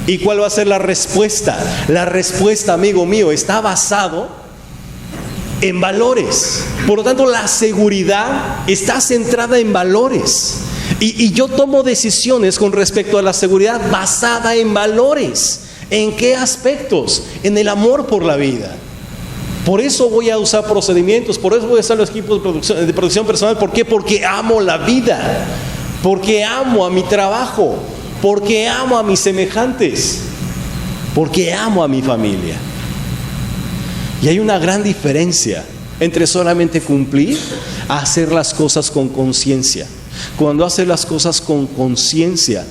¿Y cuál va a ser la respuesta? La respuesta, amigo mío, está basado en valores. Por lo tanto, la seguridad está centrada en valores. Y yo tomo decisiones con respecto a la seguridad basada en valores. ¿En qué aspectos? En el amor por la vida. Por eso voy a usar procedimientos, por eso voy a usar los equipos de protección personal. ¿Por qué? Porque amo la vida, porque amo a mi trabajo, porque amo a mis semejantes, porque amo a mi familia. Y hay una gran diferencia entre solamente cumplir a hacer las cosas con conciencia. Cuando haces las cosas con conciencia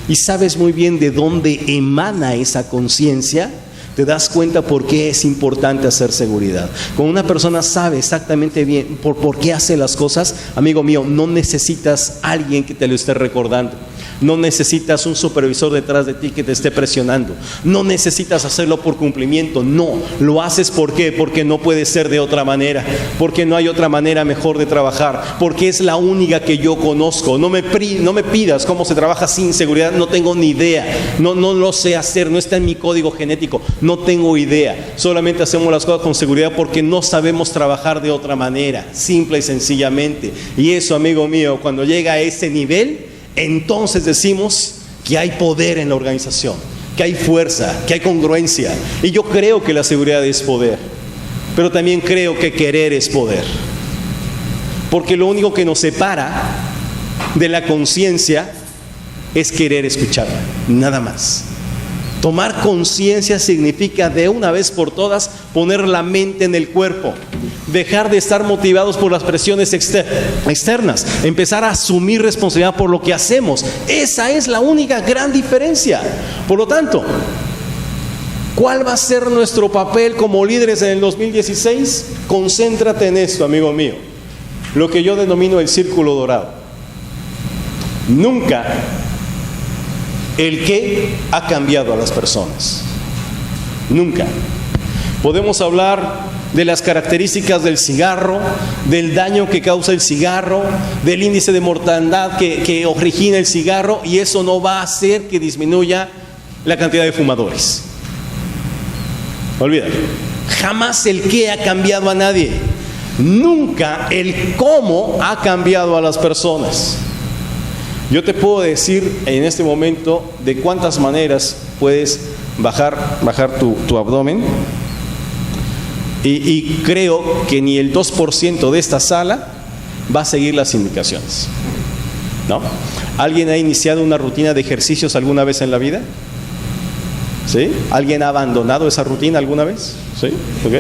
y sabes muy bien de dónde emana esa conciencia, te das cuenta por qué es importante hacer seguridad. Cuando una persona sabe exactamente bien por qué hace las cosas, amigo mío, no necesitas a alguien que te lo esté recordando. No necesitas un supervisor detrás de ti que te esté presionando. No necesitas hacerlo por cumplimiento. No, lo haces ¿por qué? Porque no puede ser de otra manera. Porque no hay otra manera mejor de trabajar. Porque es la única que yo conozco. No me pidas cómo se trabaja sin seguridad. No tengo ni idea. No lo sé hacer. No está en mi código genético. No tengo idea. Solamente hacemos las cosas con seguridad porque no sabemos trabajar de otra manera. Simple y sencillamente. Y eso, amigo mío, cuando llega a ese nivel, entonces decimos que hay poder en la organización, que hay fuerza, que hay congruencia. Y yo creo que la seguridad es poder, pero también creo que querer es poder. Porque lo único que nos separa de la conciencia es querer escucharla, nada más. Tomar conciencia significa de una vez por todas poner la mente en el cuerpo, dejar de estar motivados por las presiones externas, empezar a asumir responsabilidad por lo que hacemos. Esa es la única gran diferencia. Por lo tanto, ¿cuál va a ser nuestro papel como líderes en el 2016? Concéntrate en esto, amigo mío, lo que yo denomino el círculo dorado. Nunca el qué ha cambiado a las personas. Nunca. Podemos hablar de las características del cigarro, del daño que causa el cigarro, del índice de mortandad que origina el cigarro, y eso no va a hacer que disminuya la cantidad de fumadores. Olvídalo. Jamás el qué ha cambiado a nadie. Nunca el cómo ha cambiado a las personas. Yo te puedo decir en este momento de cuántas maneras puedes bajar tu abdomen, y creo que ni el 2% de esta sala va a seguir las indicaciones, ¿no? ¿Alguien ha iniciado una rutina de ejercicios alguna vez en la vida? ¿Sí? ¿Alguien ha abandonado esa rutina alguna vez? ¿Sí? ¿Ok?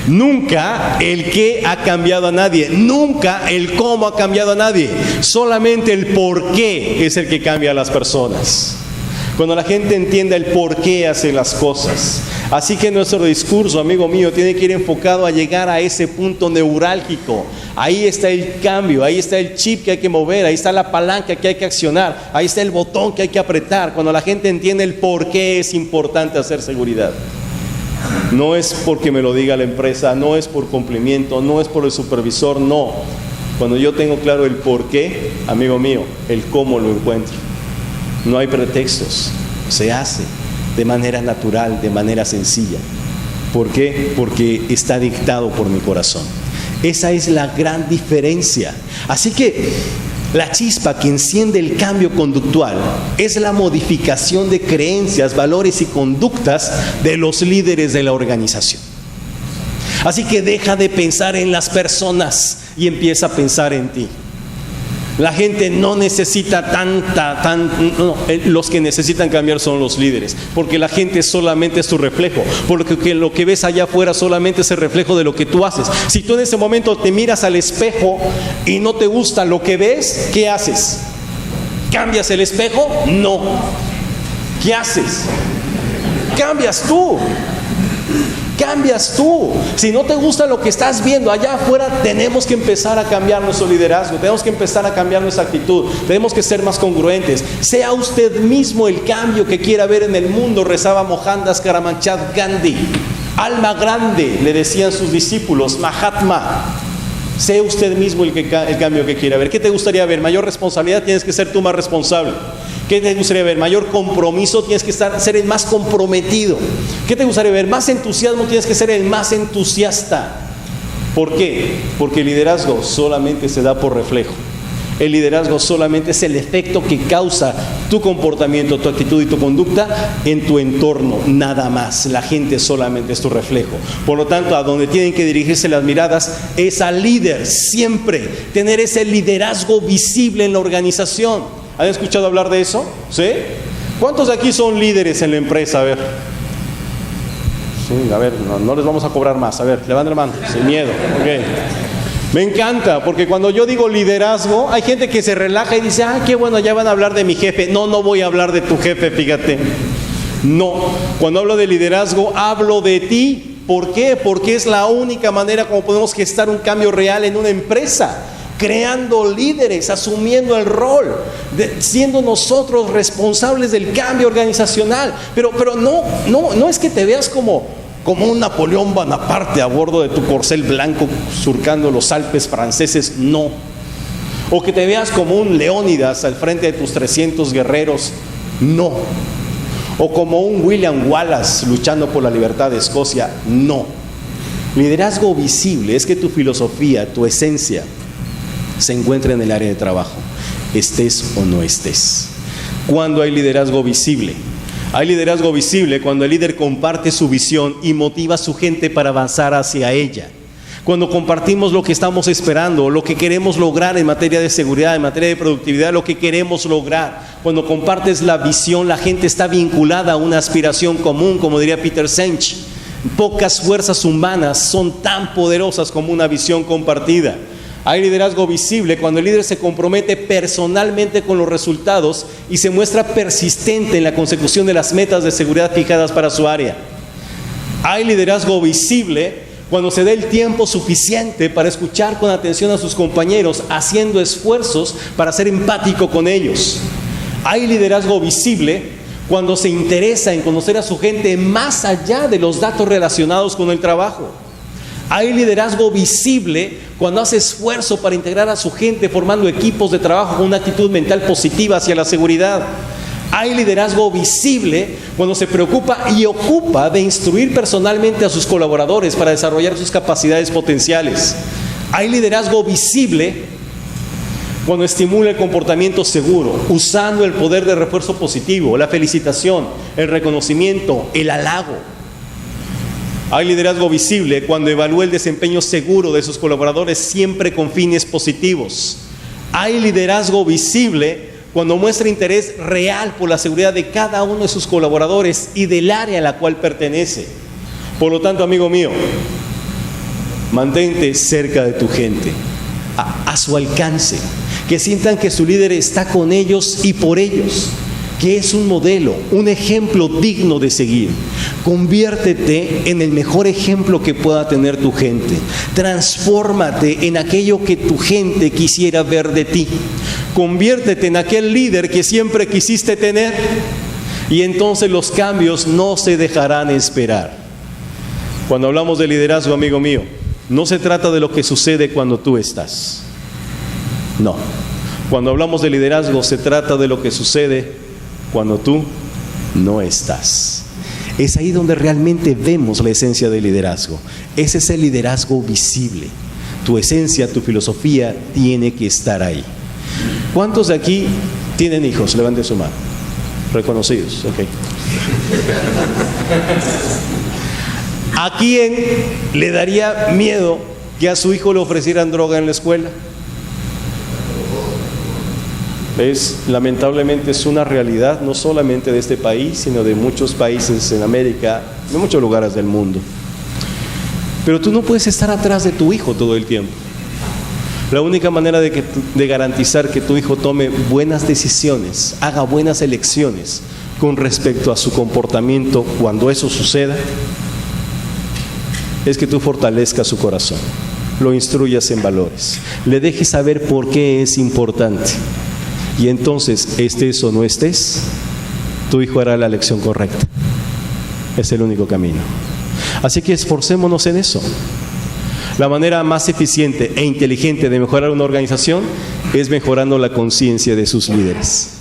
Nunca el qué ha cambiado a nadie, nunca el cómo ha cambiado a nadie, solamente el por qué es el que cambia a las personas. Cuando la gente entienda el por qué hace las cosas. Así que nuestro discurso, amigo mío, tiene que ir enfocado a llegar a ese punto neurálgico. Ahí está el cambio, ahí está el chip que hay que mover, ahí está la palanca que hay que accionar, ahí está el botón que hay que apretar. Cuando la gente entiende el por qué es importante hacer seguridad. No es porque me lo diga la empresa, no es por cumplimiento, no es por el supervisor, no. Cuando yo tengo claro el por qué, amigo mío, el cómo lo encuentro. No hay pretextos, se hace de manera natural, de manera sencilla. ¿Por qué? Porque está dictado por mi corazón. Esa es la gran diferencia. Así que la chispa que enciende el cambio conductual es la modificación de creencias, valores y conductas de los líderes de la organización. Así que deja de pensar en las personas y empieza a pensar en ti. La gente no necesita los que necesitan cambiar son los líderes, porque la gente solamente es tu reflejo, porque lo que ves allá afuera solamente es el reflejo de lo que tú haces. Si tú en ese momento te miras al espejo y no te gusta lo que ves, ¿qué haces? ¿Cambias el espejo? No. ¿Qué haces? Cambias tú. Cambias tú. Si no te gusta lo que estás viendo allá afuera, tenemos que empezar a cambiar nuestro liderazgo, tenemos que empezar a cambiar nuestra actitud, tenemos que ser más congruentes. Sea usted mismo el cambio que quiera ver en el mundo, rezaba Mohandas Karamchand Gandhi. Alma grande, le decían sus discípulos, Mahatma. Sea usted mismo el cambio que quiera ver. ¿Qué te gustaría ver? Mayor responsabilidad, tienes que ser tú más responsable. ¿Qué te gustaría ver? Mayor compromiso, tienes que ser el más comprometido. ¿Qué te gustaría ver? Más entusiasmo, tienes que ser el más entusiasta. ¿Por qué? Porque el liderazgo solamente se da por reflejo. El liderazgo solamente es el efecto que causa tu comportamiento, tu actitud y tu conducta en tu entorno, nada más. La gente solamente es tu reflejo. Por lo tanto, a donde tienen que dirigirse las miradas es al líder, siempre. Tener ese liderazgo visible en la organización. ¿Han escuchado hablar de eso? ¿Sí? ¿Cuántos de aquí son líderes en la empresa? A ver. Sí, a ver, no les vamos a cobrar más. A ver, levanten la mano, sin miedo. Okay. Me encanta, porque cuando yo digo liderazgo, hay gente que se relaja y dice, qué bueno, ya van a hablar de mi jefe. No voy a hablar de tu jefe, fíjate. No, cuando hablo de liderazgo, hablo de ti. ¿Por qué? Porque es la única manera como podemos gestar un cambio real en una empresa. creando líderes, asumiendo el rol, siendo nosotros responsables del cambio organizacional. Pero no es que te veas como un Napoleón Bonaparte a bordo de tu corcel blanco surcando los Alpes franceses, no. O que te veas como un Leónidas al frente de tus 300 guerreros, no. O como un William Wallace luchando por la libertad de Escocia, no. Liderazgo visible es que tu filosofía, tu esencia, se encuentre en el área de trabajo, estés o no estés. ¿Cuándo hay liderazgo visible? Hay liderazgo visible cuando el líder comparte su visión y motiva a su gente para avanzar hacia ella. Cuando compartimos lo que estamos esperando, lo que queremos lograr en materia de seguridad, en materia de productividad, lo que queremos lograr. Cuando compartes la visión, la gente está vinculada a una aspiración común, como diría Peter Senge. Pocas fuerzas humanas son tan poderosas como una visión compartida. Hay liderazgo visible cuando el líder se compromete personalmente con los resultados y se muestra persistente en la consecución de las metas de seguridad fijadas para su área. Hay liderazgo visible cuando se dé el tiempo suficiente para escuchar con atención a sus compañeros, haciendo esfuerzos para ser empático con ellos. Hay liderazgo visible cuando se interesa en conocer a su gente más allá de los datos relacionados con el trabajo. Hay liderazgo visible cuando hace esfuerzo para integrar a su gente formando equipos de trabajo con una actitud mental positiva hacia la seguridad. Hay liderazgo visible cuando se preocupa y ocupa de instruir personalmente a sus colaboradores para desarrollar sus capacidades potenciales. Hay liderazgo visible cuando estimula el comportamiento seguro, usando el poder de refuerzo positivo, la felicitación, el reconocimiento, el halago. Hay liderazgo visible cuando evalúa el desempeño seguro de sus colaboradores siempre con fines positivos. Hay liderazgo visible cuando muestra interés real por la seguridad de cada uno de sus colaboradores y del área a la cual pertenece. Por lo tanto, amigo mío, mantente cerca de tu gente, a su alcance, que sientan que su líder está con ellos y por ellos, que es un modelo, un ejemplo digno de seguir. Conviértete en el mejor ejemplo que pueda tener tu gente. Transfórmate en aquello que tu gente quisiera ver de ti. Conviértete en aquel líder que siempre quisiste tener, y entonces los cambios no se dejarán esperar. Cuando hablamos de liderazgo, amigo mío, no se trata de lo que sucede cuando tú estás. No. Cuando hablamos de liderazgo, se trata de lo que sucede cuando tú no estás. Es ahí donde realmente vemos la esencia del liderazgo. Ese es el liderazgo visible. Tu esencia, tu filosofía tiene que estar ahí. ¿Cuántos de aquí tienen hijos? Levanten su mano. Reconocidos, ok. ¿A quién le daría miedo que a su hijo le ofrecieran droga en la escuela? Lamentablemente es una realidad no solamente de este país, sino de muchos países en América, de muchos lugares del mundo. Pero tú no puedes estar atrás de tu hijo todo el tiempo. La única manera de garantizar que tu hijo tome buenas decisiones, haga buenas elecciones con respecto a su comportamiento cuando eso suceda, es que tú fortalezcas su corazón, lo instruyas en valores, le dejes saber por qué es importante. Y entonces, estés o no estés, tu hijo hará la elección correcta. Es el único camino. Así que esforcémonos en eso. La manera más eficiente e inteligente de mejorar una organización es mejorando la conciencia de sus líderes.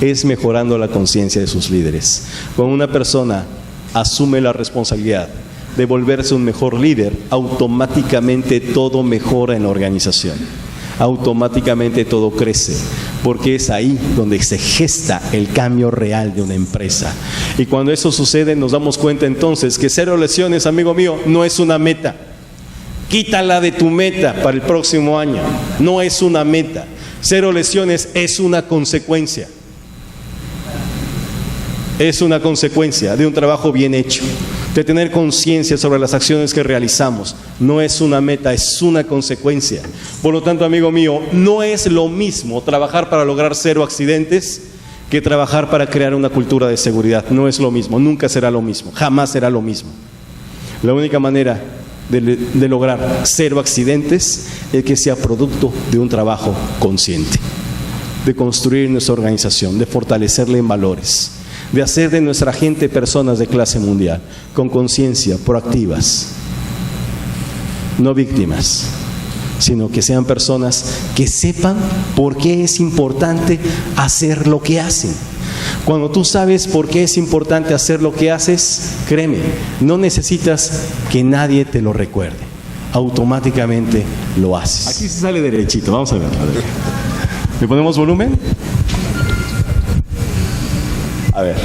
Es mejorando la conciencia de sus líderes. Cuando una persona asume la responsabilidad de volverse un mejor líder, automáticamente todo mejora en la organización. Automáticamente todo crece, porque es ahí donde se gesta el cambio real de una empresa. Y cuando eso sucede, nos damos cuenta entonces que 0 lesiones, amigo mío, no es una meta. Quítala de tu meta para el próximo año. No es una meta. 0 lesiones es una consecuencia. Es una consecuencia de un trabajo bien hecho, de tener conciencia sobre las acciones que realizamos. No es una meta, es una consecuencia. Por lo tanto, amigo mío, no es lo mismo trabajar para lograr 0 accidentes que trabajar para crear una cultura de seguridad. No es lo mismo, nunca será lo mismo, jamás será lo mismo. La única manera de lograr 0 accidentes es que sea producto de un trabajo consciente, de construir nuestra organización, de fortalecerla en valores, de hacer de nuestra gente personas de clase mundial, con conciencia, proactivas, no víctimas, sino que sean personas que sepan por qué es importante hacer lo que hacen. Cuando tú sabes por qué es importante hacer lo que haces, créeme, no necesitas que nadie te lo recuerde. Automáticamente lo haces. Aquí se sale derechito, vamos a ver. ¿Le ponemos volumen? A ver.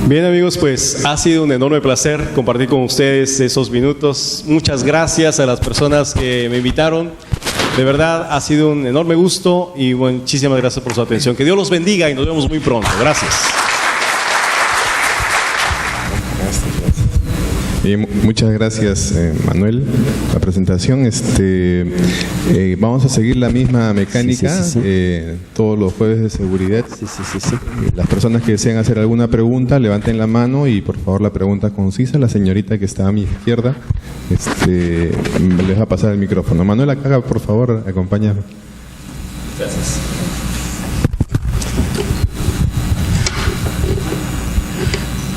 Bien, amigos, pues ha sido un enorme placer compartir con ustedes esos minutos. Muchas gracias a las personas que me invitaron. De verdad, ha sido un enorme gusto y muchísimas gracias por su atención. Que Dios los bendiga y nos vemos muy pronto. Gracias. Y muchas gracias, Manuel, la presentación. Vamos a seguir la misma mecánica todos los jueves de seguridad. Las personas que deseen hacer alguna pregunta, levanten la mano y por favor la pregunta concisa. La señorita que está a mi izquierda les va a pasar el micrófono. Manuel, acá, por favor, acompáñame. Gracias.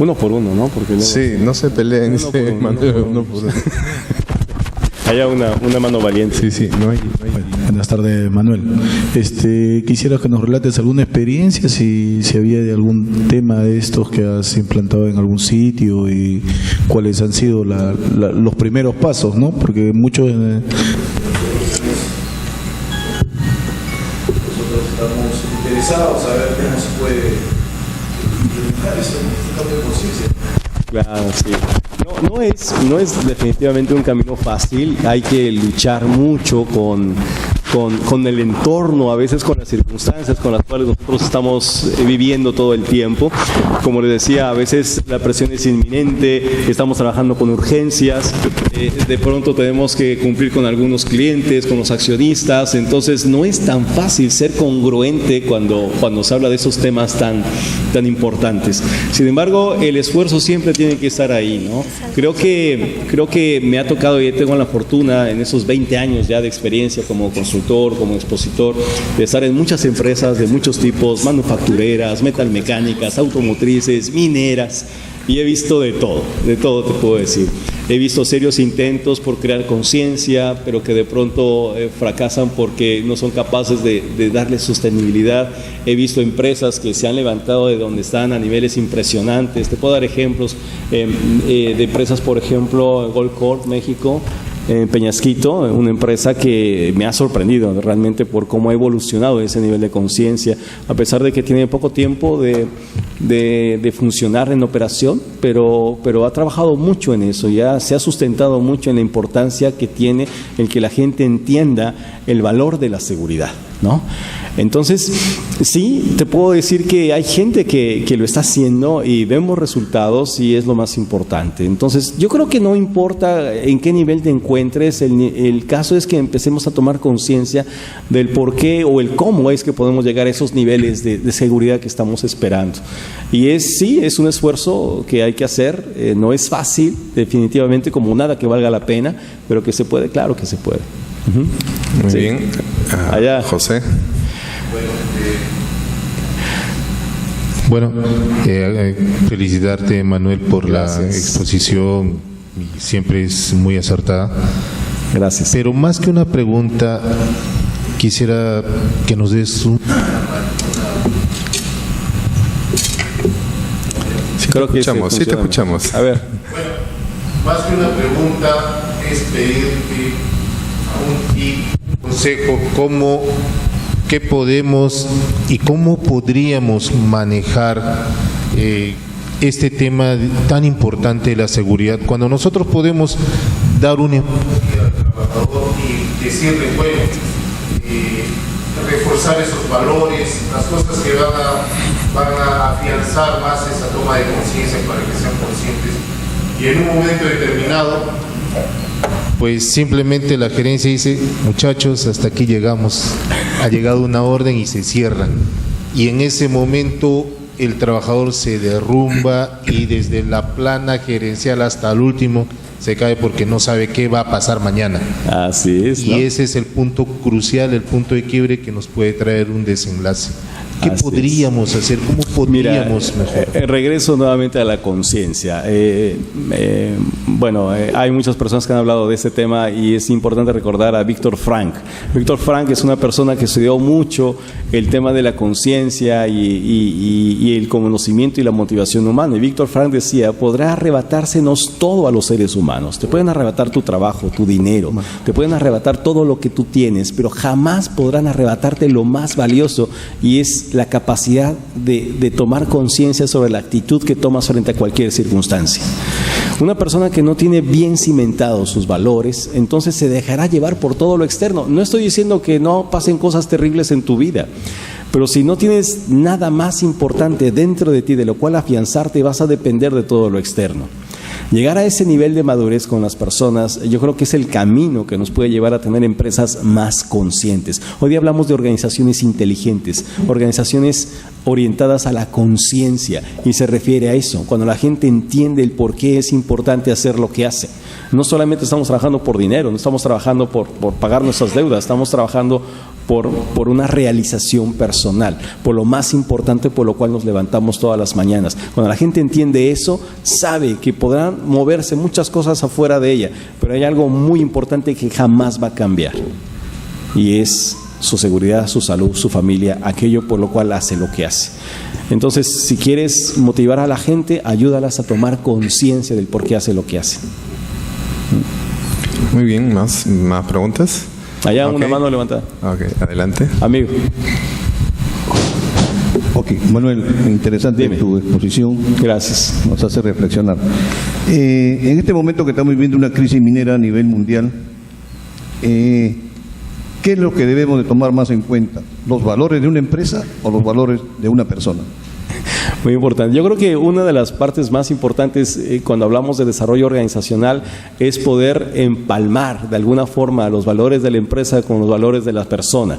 Uno por uno, ¿no? Porque luego... Sí, no se peleen, dice Manuel, uno por uno. Haya una mano valiente. Sí, no hay. Buenas tardes, Manuel. Quisiera que nos relates alguna experiencia, si había de algún tema de estos que has implantado en algún sitio y cuáles han sido los primeros pasos, ¿no? Porque muchos... Nosotros estamos interesados a ver cómo se puede Claro, sí. No es definitivamente un camino fácil. Hay que luchar mucho con el entorno, a veces con las circunstancias con las cuales nosotros estamos viviendo todo el tiempo. Como les decía, a veces la presión es inminente, estamos trabajando con urgencias, de pronto tenemos que cumplir con algunos clientes, con los accionistas, entonces no es tan fácil ser congruente cuando se habla de esos temas tan importantes. Sin embargo, el esfuerzo siempre tiene que estar ahí, ¿no? Creo que me ha tocado y tengo la fortuna en esos 20 años ya de experiencia como consultor, como expositor, de estar en muchas empresas de muchos tipos, manufactureras, metalmecánicas, automotrices, mineras, y he visto de todo te puedo decir. He visto serios intentos por crear conciencia, pero que de pronto fracasan porque no son capaces de darle sostenibilidad. He visto empresas que se han levantado de donde están a niveles impresionantes. Te puedo dar ejemplos de empresas, por ejemplo, Goldcorp, México, Peñasquito, una empresa que me ha sorprendido realmente por cómo ha evolucionado ese nivel de conciencia, a pesar de que tiene poco tiempo de funcionar en operación, pero ha trabajado mucho en eso, ya se ha sustentado mucho en la importancia que tiene el que la gente entienda el valor de la seguridad, ¿no? Entonces, sí, te puedo decir que hay gente que lo está haciendo y vemos resultados y es lo más importante. Entonces, yo creo que no importa en qué nivel te encuentres, el caso es que empecemos a tomar conciencia del por qué o el cómo es que podemos llegar a esos niveles de seguridad que estamos esperando. Y es un esfuerzo que hay que hacer, no es fácil, definitivamente, como nada que valga la pena, pero que se puede, claro que se puede. Muy Sí. bien. Allá. José. Bueno, felicitarte, Manuel, por Gracias. la exposición, siempre es muy acertada. Gracias. Pero más que una pregunta, quisiera que nos des un... Creo que Sí te escuchamos. A ver. Más que una pregunta, es pedirte un tip, un consejo, qué podemos y cómo podríamos manejar este tema tan importante de la seguridad, cuando nosotros podemos dar un empuje al trabajador y decirle, bueno, reforzar esos valores, las cosas que van a afianzar más esa toma de conciencia para que sean conscientes, y en un momento determinado pues simplemente la gerencia dice, muchachos, hasta aquí llegamos, ha llegado una orden y se cierra, y en ese momento el trabajador se derrumba y desde la plana gerencial hasta el último se cae porque no sabe qué va a pasar mañana. Así es, ¿no? Y ese es el punto crucial, el punto de quiebre que nos puede traer un desenlace. ¿Qué Así podríamos hacer? ¿Cómo podríamos mejorar? Regreso nuevamente a la conciencia. Hay muchas personas que han hablado de este tema y es importante recordar a Víctor Frank. Víctor Frank es una persona que estudió mucho el tema de la conciencia y el conocimiento y la motivación humana. Y Víctor Frank decía, podrá arrebatársenos todo a los seres humanos. Te pueden arrebatar tu trabajo, tu dinero, te pueden arrebatar todo lo que tú tienes, pero jamás podrán arrebatarte lo más valioso, y es la capacidad de tomar conciencia sobre la actitud que tomas frente a cualquier circunstancia. Una persona que no tiene bien cimentados sus valores, entonces se dejará llevar por todo lo externo. No estoy diciendo que no pasen cosas terribles en tu vida, pero si no tienes nada más importante dentro de ti de lo cual afianzarte, vas a depender de todo lo externo. Llegar a ese nivel de madurez con las personas, yo creo que es el camino que nos puede llevar a tener empresas más conscientes. Hoy día hablamos de organizaciones inteligentes, organizaciones orientadas a la conciencia, y se refiere a eso, cuando la gente entiende el por qué es importante hacer lo que hace. No solamente estamos trabajando por dinero, no estamos trabajando por pagar nuestras deudas, estamos trabajando por una realización personal, por lo más importante por lo cual nos levantamos todas las mañanas. Cuando la gente entiende eso, sabe que podrán moverse muchas cosas afuera de ella, pero hay algo muy importante que jamás va a cambiar, y es su seguridad, su salud, su familia, aquello por lo cual hace lo que hace. Entonces, si quieres motivar a la gente, ayúdalas a tomar conciencia del por qué hace lo que hace. Muy bien, ¿más preguntas? Allá, Ok. una mano levantada. Ok, adelante. Amigo. Ok, Manuel, interesante tu exposición. Gracias. Nos hace reflexionar. En este momento que estamos viviendo una crisis minera a nivel mundial, ¿qué es lo que debemos de tomar más en cuenta? ¿Los valores de una empresa o los valores de una persona? Muy importante. Yo creo que una de las partes más importantes cuando hablamos de desarrollo organizacional es poder empalmar de alguna forma los valores de la empresa con los valores de la persona.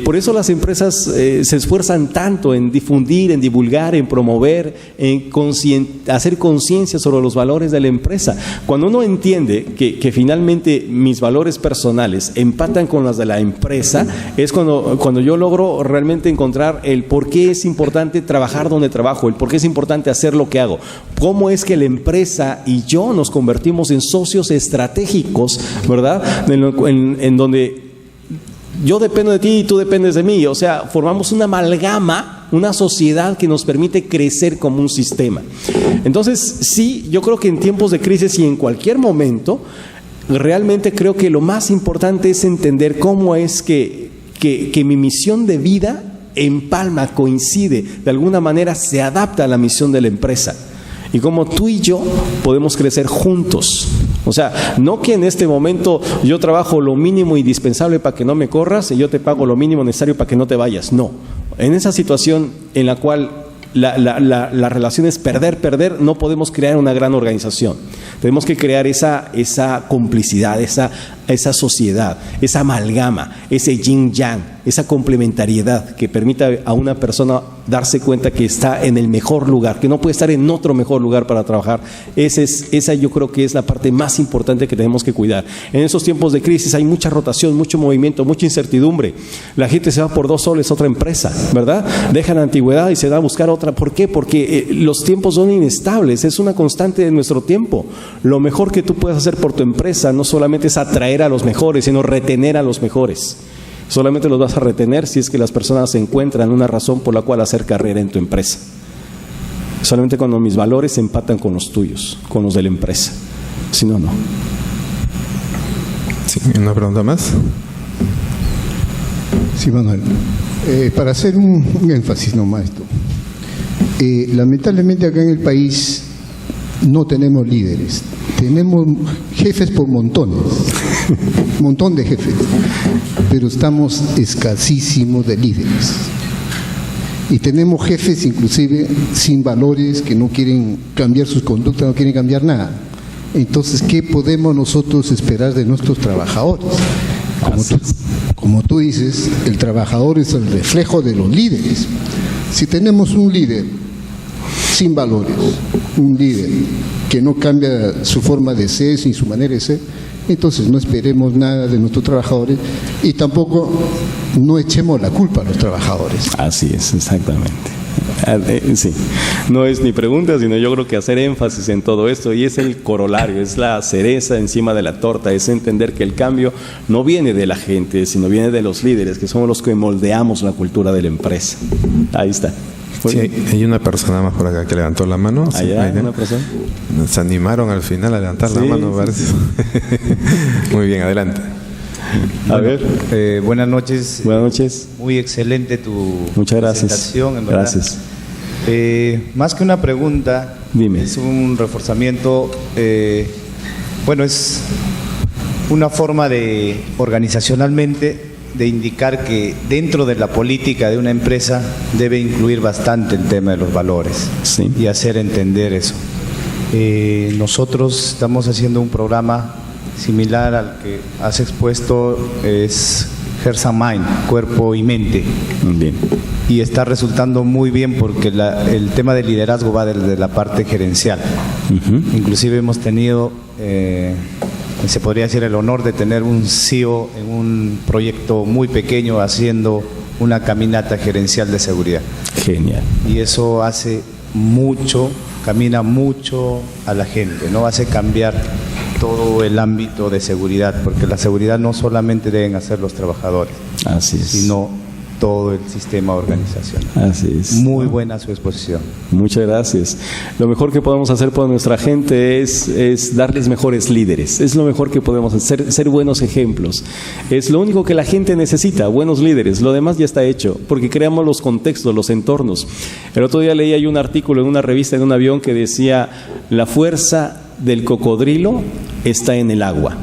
Por eso las empresas se esfuerzan tanto en difundir, en divulgar, en promover, en hacer conciencia sobre los valores de la empresa. Cuando uno entiende que finalmente mis valores personales empatan con los de la empresa, es cuando yo logro realmente encontrar el por qué es importante trabajar donde trabajo, el por qué es importante hacer lo que hago, cómo es que la empresa y yo nos convertimos en socios estratégicos, ¿verdad? En donde yo dependo de ti y tú dependes de mí, o sea, formamos una amalgama, una sociedad que nos permite crecer como un sistema. Entonces, sí, yo creo que en tiempos de crisis y en cualquier momento, realmente creo que lo más importante es entender cómo es que mi misión de vida empalma, coincide, de alguna manera se adapta a la misión de la empresa. Y cómo tú y yo podemos crecer juntos. O sea, no que en este momento yo trabajo lo mínimo indispensable para que no me corras y yo te pago lo mínimo necesario para que no te vayas. No. En esa situación en la cual la relación es perder, no podemos crear una gran organización. Tenemos que crear esa complicidad, esa sociedad, esa amalgama, ese yin-yang, esa complementariedad que permita a una persona darse cuenta que está en el mejor lugar, que no puede estar en otro mejor lugar para trabajar. Esa yo creo que es la parte más importante que tenemos que cuidar. En esos tiempos de crisis hay mucha rotación, mucho movimiento, mucha incertidumbre. La gente se va por 2 soles a otra empresa, ¿verdad? Deja la antigüedad y se da a buscar otra. ¿Por qué? Porque los tiempos son inestables, es una constante de nuestro tiempo. Lo mejor que tú puedes hacer por tu empresa no solamente es atraer a los mejores, sino retener a los mejores. Solamente los vas a retener si es que las personas encuentran una razón por la cual hacer carrera en tu empresa. Solamente cuando mis valores se empatan con los tuyos, con los de la empresa. Si no, no. Sí, ¿una pregunta más? Sí, Manuel. Para hacer un énfasis nomás esto. Lamentablemente acá en el país no tenemos líderes. Tenemos jefes por montones. Un montón de jefes. Pero estamos escasísimos de líderes. Y tenemos jefes inclusive sin valores, que no quieren cambiar sus conductas, no quieren cambiar nada. Entonces, ¿qué podemos nosotros esperar de nuestros trabajadores? Como tú dices, el trabajador es el reflejo de los líderes. Si tenemos un líder sin valores, un líder que no cambia su forma de ser ni su manera de ser, entonces no esperemos nada de nuestros trabajadores y tampoco no echemos la culpa a los trabajadores. Así es, exactamente. Sí, no es ni pregunta, sino yo creo que hacer énfasis en todo esto, y es el corolario, es la cereza encima de la torta, es entender que el cambio no viene de la gente, sino viene de los líderes, que somos los que moldeamos la cultura de la empresa. Ahí está. Sí, hay una persona más por acá que levantó la mano. ¿Allá sí, una persona? Se animaron al final a levantar la mano, parece. Muy bien, adelante. A ver. Buenas noches. Buenas noches. Muy excelente tu Muchas gracias. presentación, en verdad. Gracias. Más que una pregunta, dime. Es un reforzamiento. Bueno, es una forma de organizacionalmente de indicar que dentro de la política de una empresa debe incluir bastante el tema de los valores, sí, y hacer entender eso. Nosotros estamos haciendo un programa similar al que has expuesto, es Heart and Mind, cuerpo y mente. Bien. Y está resultando muy bien porque el tema del liderazgo va desde la parte gerencial. Inclusive hemos tenido, se podría decir, el honor de tener un CEO en un proyecto muy pequeño haciendo una caminata gerencial de seguridad. Genial. Y eso hace mucho, camina mucho a la gente, ¿no? Hace cambiar todo el ámbito de seguridad, porque la seguridad no solamente deben hacer los trabajadores, así es, sino todo el sistema organizacional. Así es. Muy buena su exposición. Muchas gracias. Lo mejor que podemos hacer por nuestra gente es darles mejores líderes. Es lo mejor que podemos hacer, ser buenos ejemplos. Es lo único que la gente necesita, buenos líderes. Lo demás ya está hecho, porque creamos los contextos, los entornos. El otro día leí ahí un artículo en una revista, en un avión, que decía: la fuerza del cocodrilo está en el agua.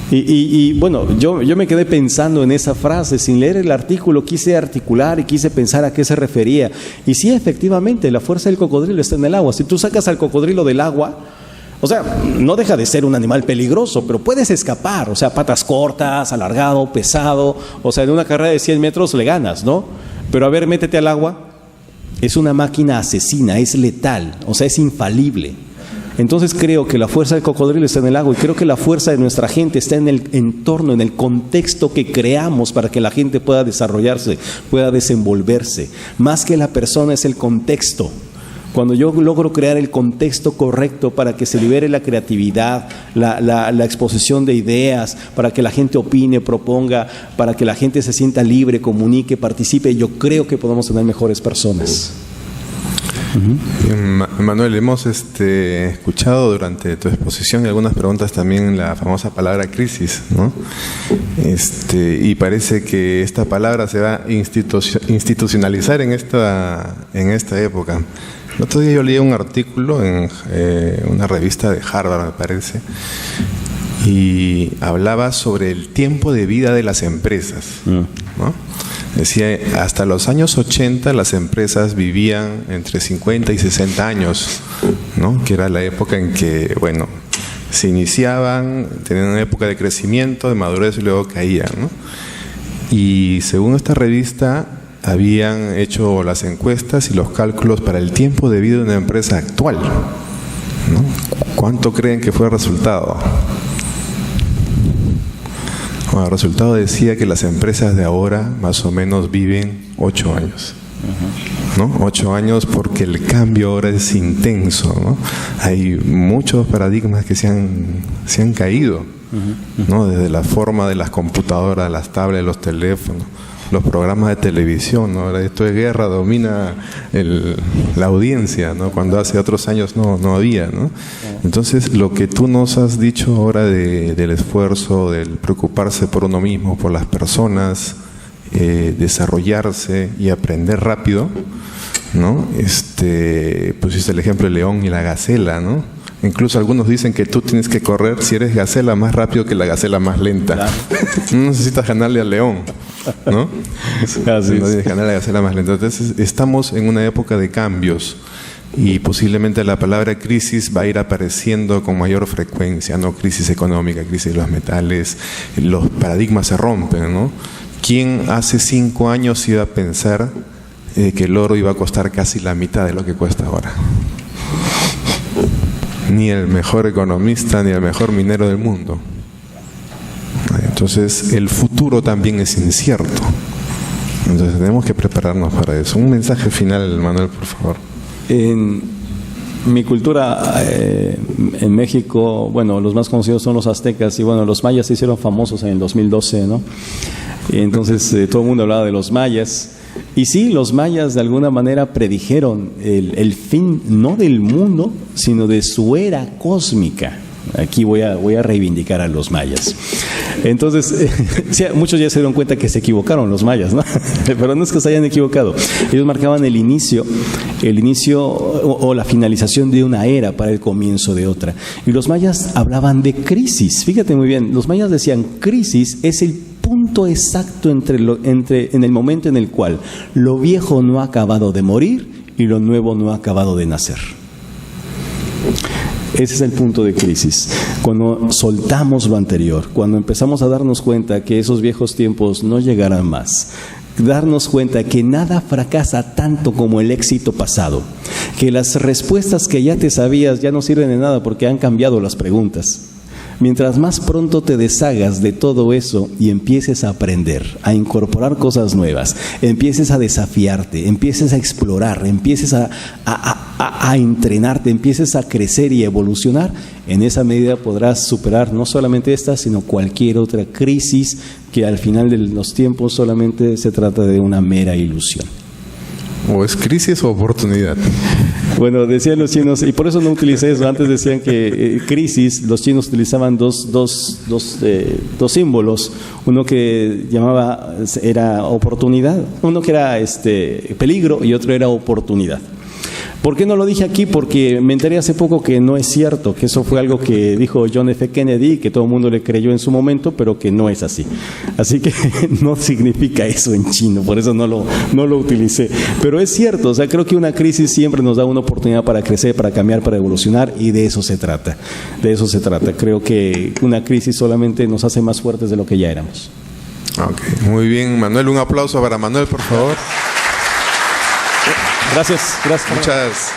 Y bueno, yo me quedé pensando en esa frase. Sin leer el artículo quise articular y quise pensar a qué se refería. Y sí, efectivamente, la fuerza del cocodrilo está en el agua. Si tú sacas al cocodrilo del agua, o sea, no deja de ser un animal peligroso, pero puedes escapar. O sea, patas cortas, alargado, pesado. O sea, en una carrera de 100 metros le ganas, ¿no? Pero a ver, métete al agua. Es una máquina asesina, es letal, o sea, es infalible. Entonces creo que la fuerza del cocodrilo está en el agua, y creo que la fuerza de nuestra gente está en el entorno, en el contexto que creamos para que la gente pueda desarrollarse, pueda desenvolverse. Más que la persona, es el contexto. Cuando yo logro crear el contexto correcto para que se libere la creatividad, la exposición de ideas, para que la gente opine, proponga, para que la gente se sienta libre, comunique, participe, yo creo que podemos tener mejores personas. Manuel, hemos escuchado durante tu exposición y algunas preguntas también la famosa palabra crisis, ¿no? Y parece que esta palabra se va a institucionalizar en esta época. El otro día yo leí un artículo en una revista de Harvard, me parece, y hablaba sobre el tiempo de vida de las empresas, ¿no? Decía, hasta los años 80 las empresas vivían entre 50 y 60 años, ¿no? Que era la época en que, bueno, se iniciaban, tenían una época de crecimiento, de madurez, y luego caían, ¿no? Y según esta revista, habían hecho las encuestas y los cálculos para el tiempo de vida de una empresa actual, ¿no? ¿Cuánto creen que fue el resultado? Bueno, el resultado decía que las empresas de ahora más o menos viven 8 años, ¿no? 8 años, porque el cambio ahora es intenso, ¿no? Hay muchos paradigmas que se han caído, ¿no? Desde la forma de las computadoras, las tablets, los teléfonos, los programas de televisión, ¿no? Ahora esto es guerra, domina la audiencia, ¿no? Cuando hace otros años no había, ¿no? Entonces, lo que tú nos has dicho ahora del esfuerzo, del preocuparse por uno mismo, por las personas, desarrollarse y aprender rápido, ¿no? Pusiste el ejemplo del león y la gacela, ¿no? Incluso algunos dicen que tú tienes que correr, si eres gacela, más rápido que la gacela más lenta. Claro. No necesitas ganarle al león, ¿no? No tienes que ganarle a la gacela más lenta. Entonces, estamos en una época de cambios, y posiblemente la palabra crisis va a ir apareciendo con mayor frecuencia, ¿no? Crisis económica, crisis de los metales, los paradigmas se rompen, ¿no? ¿Quién hace 5 años iba a pensar que el oro iba a costar casi la mitad de lo que cuesta ahora? Ni el mejor economista, ni el mejor minero del mundo. Entonces, el futuro también es incierto. Entonces, tenemos que prepararnos para eso. Un mensaje final, Manuel, por favor. En mi cultura, en México, bueno, los más conocidos son los aztecas, y bueno, los mayas se hicieron famosos en el 2012, ¿no? Y entonces todo el mundo hablaba de los mayas. Y sí, los mayas de alguna manera predijeron el fin, no del mundo, sino de su era cósmica. Aquí voy a reivindicar a los mayas. Entonces, sí, muchos ya se dieron cuenta que se equivocaron los mayas, ¿no? Pero no es que se hayan equivocado. Ellos marcaban el inicio o la finalización de una era para el comienzo de otra. Y los mayas hablaban de crisis. Fíjate muy bien, los mayas decían, crisis es el punto exacto en el momento en el cual lo viejo no ha acabado de morir y lo nuevo no ha acabado de nacer. Ese es el punto de crisis. Cuando soltamos lo anterior, cuando empezamos a darnos cuenta que esos viejos tiempos no llegarán más, darnos cuenta que nada fracasa tanto como el éxito pasado, que las respuestas que ya te sabías ya no sirven de nada porque han cambiado las preguntas. Mientras más pronto te deshagas de todo eso y empieces a aprender, a incorporar cosas nuevas, empieces a desafiarte, empieces a explorar, empieces a a entrenarte, empieces a crecer y evolucionar, en esa medida podrás superar no solamente esta, sino cualquier otra crisis que al final de los tiempos solamente se trata de una mera ilusión. ¿O es crisis o oportunidad? Bueno, decían los chinos, y por eso no utilicé eso. Antes decían que crisis, los chinos utilizaban dos símbolos. Uno que era oportunidad, uno que era peligro y otro era oportunidad. ¿Por qué no lo dije aquí? Porque me enteré hace poco que no es cierto, que eso fue algo que dijo John F. Kennedy, que todo el mundo le creyó en su momento, pero que no es así. Así que no significa eso en chino, por eso no lo utilicé. Pero es cierto, o sea, creo que una crisis siempre nos da una oportunidad para crecer, para cambiar, para evolucionar, y de eso se trata. De eso se trata. Creo que una crisis solamente nos hace más fuertes de lo que ya éramos. Ok, muy bien, Manuel, un aplauso para Manuel, por favor. Gracias. Muchas